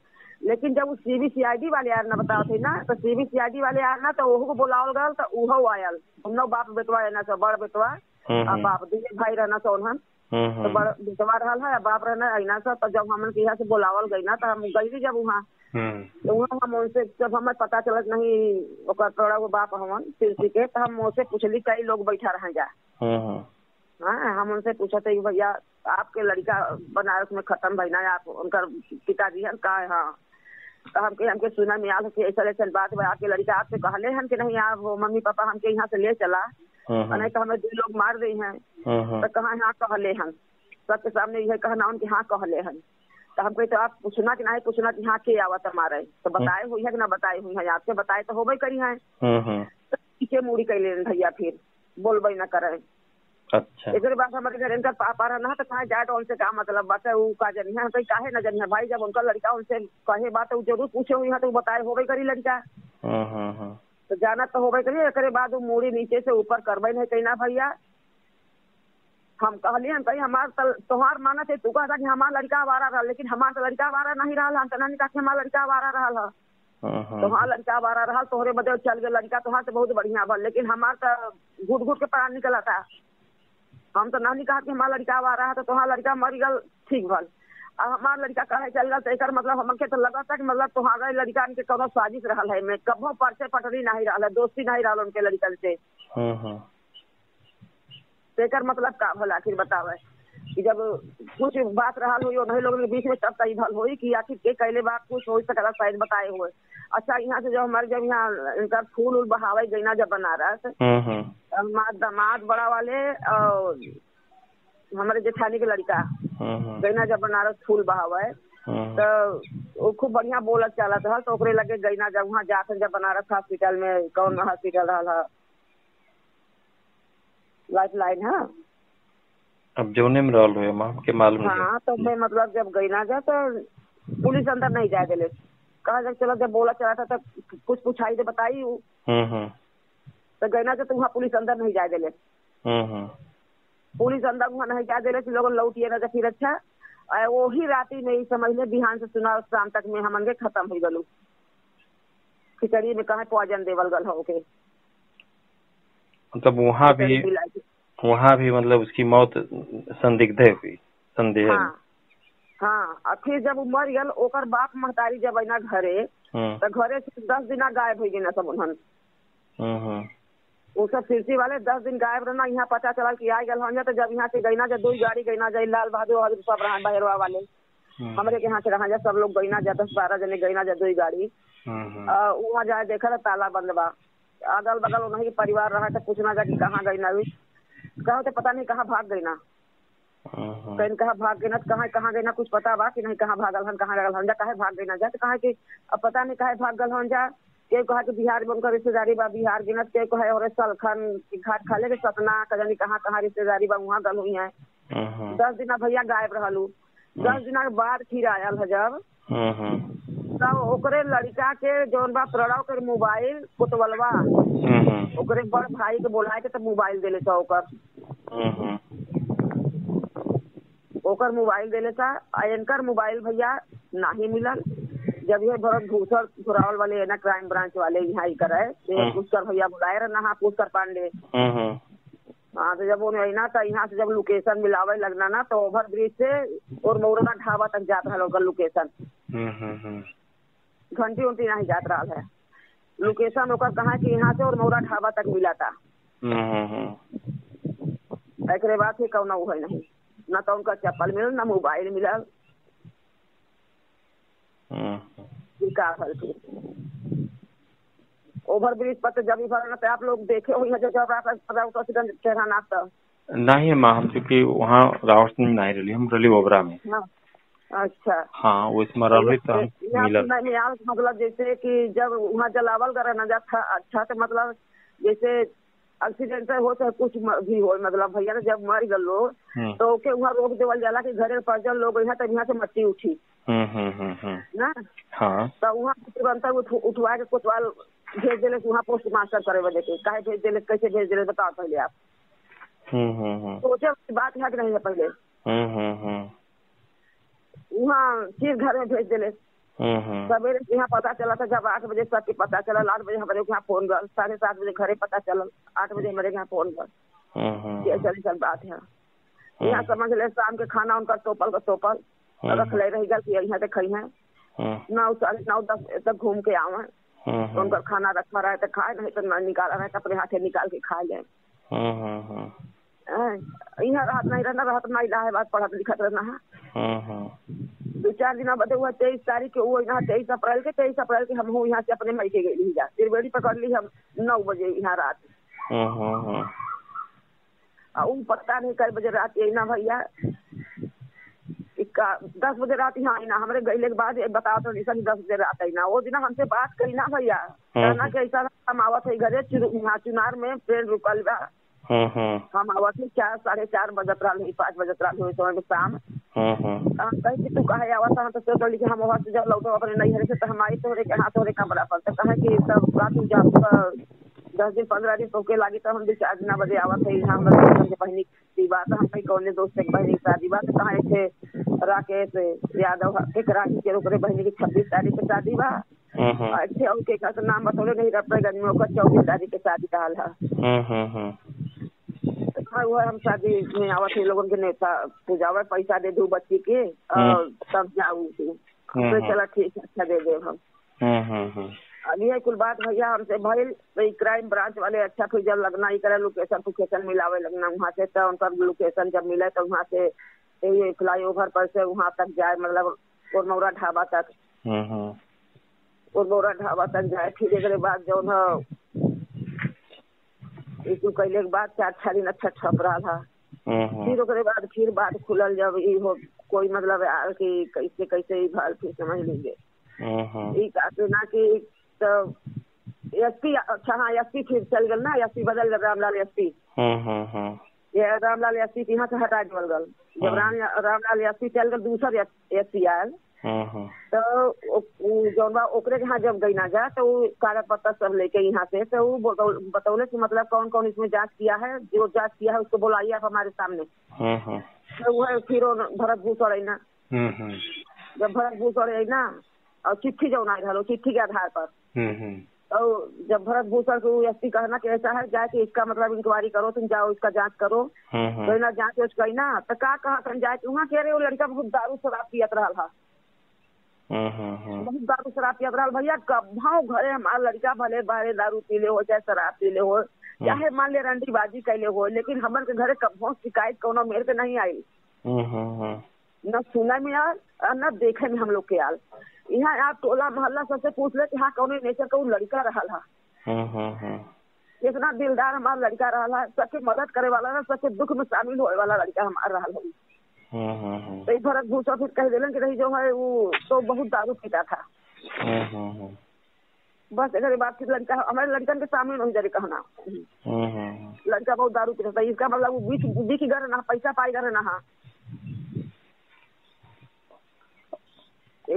S3: लेकिन जब वो CBCID वाले आयल ना बताओ थे ना तो CBCID वाले आयल ना तो ओहो को बुलावल गल तो उहो आयल दोनों बाप बेटवा है ना तो बड़ बेटवा और बाप दिए भाई रहना तो उन्हन तो बड़ बेटवा रहा है बाप रहना अना सा तो जब हमन के यहाँ से बुलावल गई ना तो हम गई जब वहाँ तो वहाँ हम उनसे जब हमें पता चलत नहीं थोड़ा वो बाप हमन तिरसी के तो हम उनसे पूछली कई लोग बैठा रहे जा। हाँ हम उनसे पूछा थे भैया आपके लड़का बनारस में खत्म भई ना आप उनका पिताजी है का हाँ तो हमके सुना में आल कि ऐसा बात है, आपके लड़का आपसे कहले हन कि नहीं आप वो मम्मी पापा हमके यहाँ से ले चला, नहीं तो हमें 2 लोग मार रही हैं। तो कहा हाँ कहले हन, सबके सामने यह कहना उनके हाँ कहले हन। तो हम कहे तो आप पूछना कि नहीं पूछना कि हाँ के आवत हमारे, तो बताए हुई है कि ना बताए हुई है, आपसे बताए तो होबे करी है। तो पीछे मुड़ी कैले भैया फिर बोलबे न करे।
S1: अच्छा,
S3: एक बात हमारे घर इनका पापा रहना तो कहा जाए तो उनसे क्या मतलब बात है, वो का जनिया है काहे न जनिया भाई, जब उनका लड़का उनसे कहे बात है जरूर पूछे हुई है तो बताए होबे करी लड़का। तो जाना तो होबे करी। एक बाद वो मुड़ी नीचे से ऊपर करबे नहीं कहीं ना भैया। हम कहलिए हम कही हमार तोहार माना थे, तू कहता कि हमारा लड़का आवारा रहा, लेकिन हमारा तो लड़का आवारा नहीं रहा। हम तो नहीं कहा कि हमारा लड़का आवारा रहा, तोहार लड़का आवारा रहा, तोहरे बदे चल गए लड़का तोहार से बहुत बढ़िया बल, लेकिन हमारा तो घुट घुट के प्राण निकला था। हम तो नहीं कहा कि हमारा लड़का आवारा है तो तोहार लड़का मर गल ठीक भल। अब हमारा लड़का कहे चल गल तो एक मतलब हमके तो लगा था कि मतलब तुम्हारा लड़का के कोनो साजिश रहा है, मैं कभो परसे पटरी नहीं रहा, दोस्ती नहीं रहा उनके लड़का से। तेकर मतलब का भल आखिर बतावे कि जब कुछ बात रहा हुई और नहीं लोगों के बीच में तब तक भल हुई कि आखिर के कैले बात कुछ हो सकता शायद बताए हुए। अच्छा, यहाँ से जब हमारे जब यहाँ इनका फूल उल बहावे गईना जब बनारस, दामाद बड़ा वाले और हमारे जेठानी के लड़का गईना जब बनारस फूल बहावे तो वो खूब बढ़िया बोलत चला था। तो ओकरे लगे गईना जब वहाँ जाकर जब बनारस हॉस्पिटल में कौन हॉस्पिटल रहा लाइफलाइन है,
S1: अब जोने में रहल हुए मां के मालूम।
S3: हाँ, तो मैं मतलब जब गईना जा तो पुलिस अंदर नहीं जाए दिले, कहा जब चलो जब बोला चला था तब कुछ पूछाई दे बताई तो गईना से तो वहाँ पुलिस अंदर नहीं जाए दिले। पुलिस अंदर वहाँ नहीं जाए दिले, लोग लौटिए ना फिर। अच्छा, वो ही राती में ही समझ ले बिहान से सुना शाम तक में हमन के खत्म हो गलू, खिचड़ी में कहा पॉइजन देवल गल हो के।
S1: मतलब वहाँ भी मतलब उसकी मौत संदिग्ध हुई, संदेह।
S3: हाँ, और फिर जब वो मर गल ओकर बाप महतारी जब आईना घरे तो घरे से 10 दिन गायब हो गई ना सब उन्हन। वो सब सिरसी वाले 10 दिन गायब रहना, यहाँ पता चला कि आ गल हो। तो जब यहाँ से गईना जा 2 गाड़ी गईना जा, लाल बहादुर सब रहा बहरवा वाले हमारे के यहाँ से रहा जा, सब लोग गईना जा 10-12 जने गईना जा 2 गाड़ी। वहाँ जाए देखा ताला बंद बा, अगल बगल उन्हीं परिवार रहा तो पूछना जा कि कहाँ गई ना, कहा तो पता नहीं कहाँ भाग गई ना, कहीं कहाँ भाग गई ना, कहाँ गई ना कुछ पता बा कि नहीं, कहाँ भागल हन, कहाँ गल हन जा, कहे भाग गई ना जा, तो कहा कि अब पता नहीं कहे भाग गल हन जा। के कहा कि बिहार में उनका रिश्तेदारी बा, बिहार गिनत के कहे और सलखन घाट खाले के सतना कहीं कहाँ रिश्तेदारी बा, वहाँ गल हुई है। 10 दिन भैया गायब रहलू। 10 दिन के बाद फिर आयल है जब तब ओकरे लड़का के जौन बा प्रणव के मोबाइल कोतवलवा ओकरे बड़ भाई के बोला के तो मोबाइल देले था ओकर मोबाइल देले था। इनकर मोबाइल भैया नहीं मिलल। जब ये भरत भूसर घुरावल वाले है ना क्राइम ब्रांच वाले यहाँ ही करे पुष्कर भैया बुलाए रहे ना, पुष्कर पांडे। हाँ, तो जब उन्हें ना तो यहाँ से जब लोकेशन मिलावे लगना ना तो ओवर ब्रिज से और मौरना ढाबा तक जाता है लोकल लोकेशन, घंटी उंटी नहीं जात रहा है लोकेशन ओकर कहा कि यहाँ से और मौरा ढाबा तक मिला था। एक बात ही कौन है नहीं, ना तो उनका चप्पल मिलल ना मोबाइल मिलल। ओवर ब्रिज पर जब भी आप लोग देखे हो
S1: नहीं माँ, हम चूँकि वहाँ रावटगंज नहीं रही, हम रही ओबरा में।
S3: अच्छा,
S1: हाँ, वो इसमें रही तो
S3: मिलल। मतलब जैसे कि जब वहाँ जलावल कर न जा अच्छा से मतलब जैसे एक्सीडेंट हो चाहे कुछ भी हो, मतलब भैया ने जब मर गल लोग तो ओके वहाँ रोक देवल जाला कि घरे पजल लोग यहाँ तब यहाँ से मट्टी उठी ना। हाँ, तो वहाँ तुरंत उठवा के कोतवाल भेज दिले वहाँ पोस्ट मास्टर करे बजे के, काहे भेज दिले कैसे भेज दिले बताओ पहले आप। सोचे बात है कि नहीं है पहले वहाँ फिर घर में भेज दिले। सवेरे यहाँ पता चला था जब 8 बजे सबके पता चला, 8 बजे हमारे यहाँ फोन कर, 7:30 बजे घरे पता चल, 8 बजे हमारे यहाँ फोन कर। ये चल बात है यहाँ समझ ले। शाम के खाना उनका तोपल रख ले रही गल यहाँ से खाई है 9, 9:30 तक घूम के आवे, उनका खाना रखा रहे तो खाए, नहीं तो निकाला रहे तो अपने हाथे निकाल के खा जाए। यहाँ रात नहीं रहना, रात में इलाहाबाद पढ़त लिखत रहना है। 2-4 दिन बदे हुआ 23 तारीख के वो यहाँ 23 अप्रैल के हम यहाँ से अपने मई के गई जा त्रिवेणी पकड़ ली हम 9 बजे यहाँ रात। पता नहीं कई बजे रात यही ना भैया 10 बजे रात यहाँ आई ना हमारे गईले के बाद बताओ तो निशा 10 बजे रात आई ना वो दिन हमसे बात करी ना भैया कहना कि ऐसा हम आवत है घरे यहाँ चुनार में ट्रेन रुकल बा। हम आवत है 4 साढ़े 4 बजत रहा 5 बजत रहा समय में शाम कहे कि तू कहे आवत है तो चल कि हम वहाँ से जब लौटो अपने नहीं हरे से तो हमारी तोहरे के हाथ तोहरे कमरा पर तो कहे कि सब रात जब 10 दिन 15 दिन टोके लागी तो हम 2-4 दिन बजे आवत है यहाँ हम बहनी की बात हम कहीं कौन दोस्त के बहनी की शादी बात कहाँ थे राकेश यादव एक राखी के ओकरे बहनी की 26 तारीख के शादी बा अच्छे उनके का नाम बतौले नहीं रपेगंज में ओकर 24 तारीख के शादी का हाल है। वो हम शादी में आवत है लोगों के नेता पूजावे पैसा दे दू बच्ची के और तब जाऊ चला ठीक है अच्छा दे दे हम अभी है कुल बात भैया हमसे भइल तो क्राइम ब्रांच वाले अच्छा फिर जब लगना ही करे लोकेशन मिलावे लगना वहाँ से तो उनका लोकेशन जब मिले तो वहाँ से ये फ्लाईओवर पर से वहाँ तक जाए मतलब उर्मौरा ढाबा तक उर्मौरा ढाबा तक जाए फिर एक बाद जो इसको कैले के बाद 4 दिन अच्छा छप रहा था फिर ओकरे बाद फिर बात खुलल जब ये हो कोई मतलब यार कि कैसे कैसे भल फिर समझ लीजिए ना कि तो एसपी अच्छा हाँ एसपी फिर चल गल ना एसपी बदल गल रामलाल एसपी ये रामलाल एसपी यहाँ से हटा देवल गल जब रामलाल एसपी चल गल दूसर एसपी आयल तो जौन ओकरे के यहाँ जब गई ना जा तो कागज पत्तर सब लेके यहाँ से तो वो बतौले कि मतलब कौन कौन इसमें जांच किया है जो जांच किया है उसको बुलाइए आप हमारे सामने। तो वो फिर भरत भूषण आई ना जब भरत भूषण आई ना और चिट्ठी जो ना चिट्ठी के आधार पर तो जब भरत भूषण को एसपी कहना कि ऐसा है जाके इसका मतलब इंक्वायरी करो तुम जाओ इसका जांच करो तो ना जांच उसका ना तो का कहा जाए वहाँ कह रहे वो लड़का बहुत दारू शराब पियत रहा था बहुत दारू शराब पियत रहा भैया कब घरे हमारा लड़का भले बाहरे दारू पी ले हो चाहे शराब पी ले हो चाहे मान ले रंडीबाजी कैले हो लेकिन हमारे के घरे कब शिकायत कोनो मेरे के नहीं आई न सुना में आल न देखे में हम लोग के आल यहाँ आप टोला मोहल्ला सबसे पूछ ले कि हाँ कौन नेचर का लड़का रहा इतना दिलदार हमारा लड़का रहा है सबके मदद करे वाला ना सबके दुख में शामिल होने वाला लड़का हमारा रहा है। तो भरत भूषण फिर कह दिलन कि नहीं जो है वो तो बहुत दारू पीता था बस अगर बात फिर लड़का हमारे लड़कन के सामने नहीं जरे कहना लड़का बहुत दारू पीता था इसका मतलब वो बीच घर ना पैसा पाई घर ना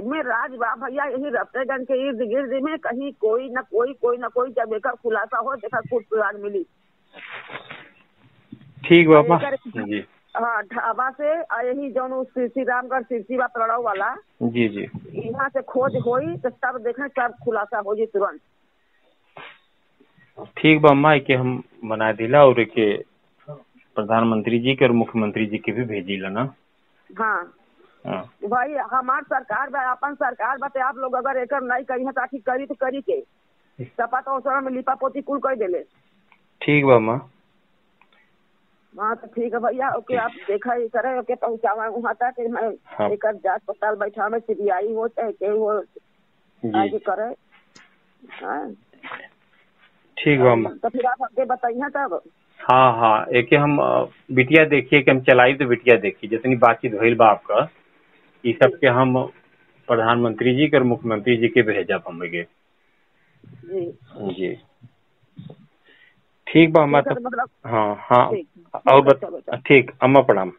S3: में राज बा भैया यही रफ्तेगंज के इर्द गिर्द में कहीं कोई न कोई जब एक खुलासा हो देखा कुछ पुराण मिली
S1: ठीक बाबा जी
S3: हाँ ढाबा से यही जो सिरसी रामगढ़ सिरसी बा पड़ाव वाला
S1: जी
S3: यहाँ से खोज होई तो सब देखें सब खुलासा हो जी तुरंत।
S1: ठीक बा अम्मा के हम बना दिला और के प्रधानमंत्री जी के और मुख्यमंत्री जी के भी भेजिला ना।
S3: हाँ भाई हमार सरकार बा अपन सरकार बाते आप लोग अगर एक नहीं करी है ताकि करी तो करी के सपा तो में लिपा पोती कुल कर देले।
S1: ठीक बा अम्मा
S3: हाँ तो ठीक है भैया ओके आप देखा ही करे ओके पहुँचावा वहाँ तक मैं एक जांच पड़ताल बैठा में सीबीआई हो चाहे के हो आगे करे।
S1: ठीक बा अम्मा
S3: तो फिर आप आगे बताइए तब।
S1: हाँ एक हम बिटिया देखिए कि हम चलाई तो बिटिया देखिए जितनी बातचीत भइल बा आपका ये सब के हम प्रधानमंत्री जी के और मुख्यमंत्री जी के भेजब हम जी ठीक बा अम्मा तब हाँ और ठीक अम्मा प्रणाम।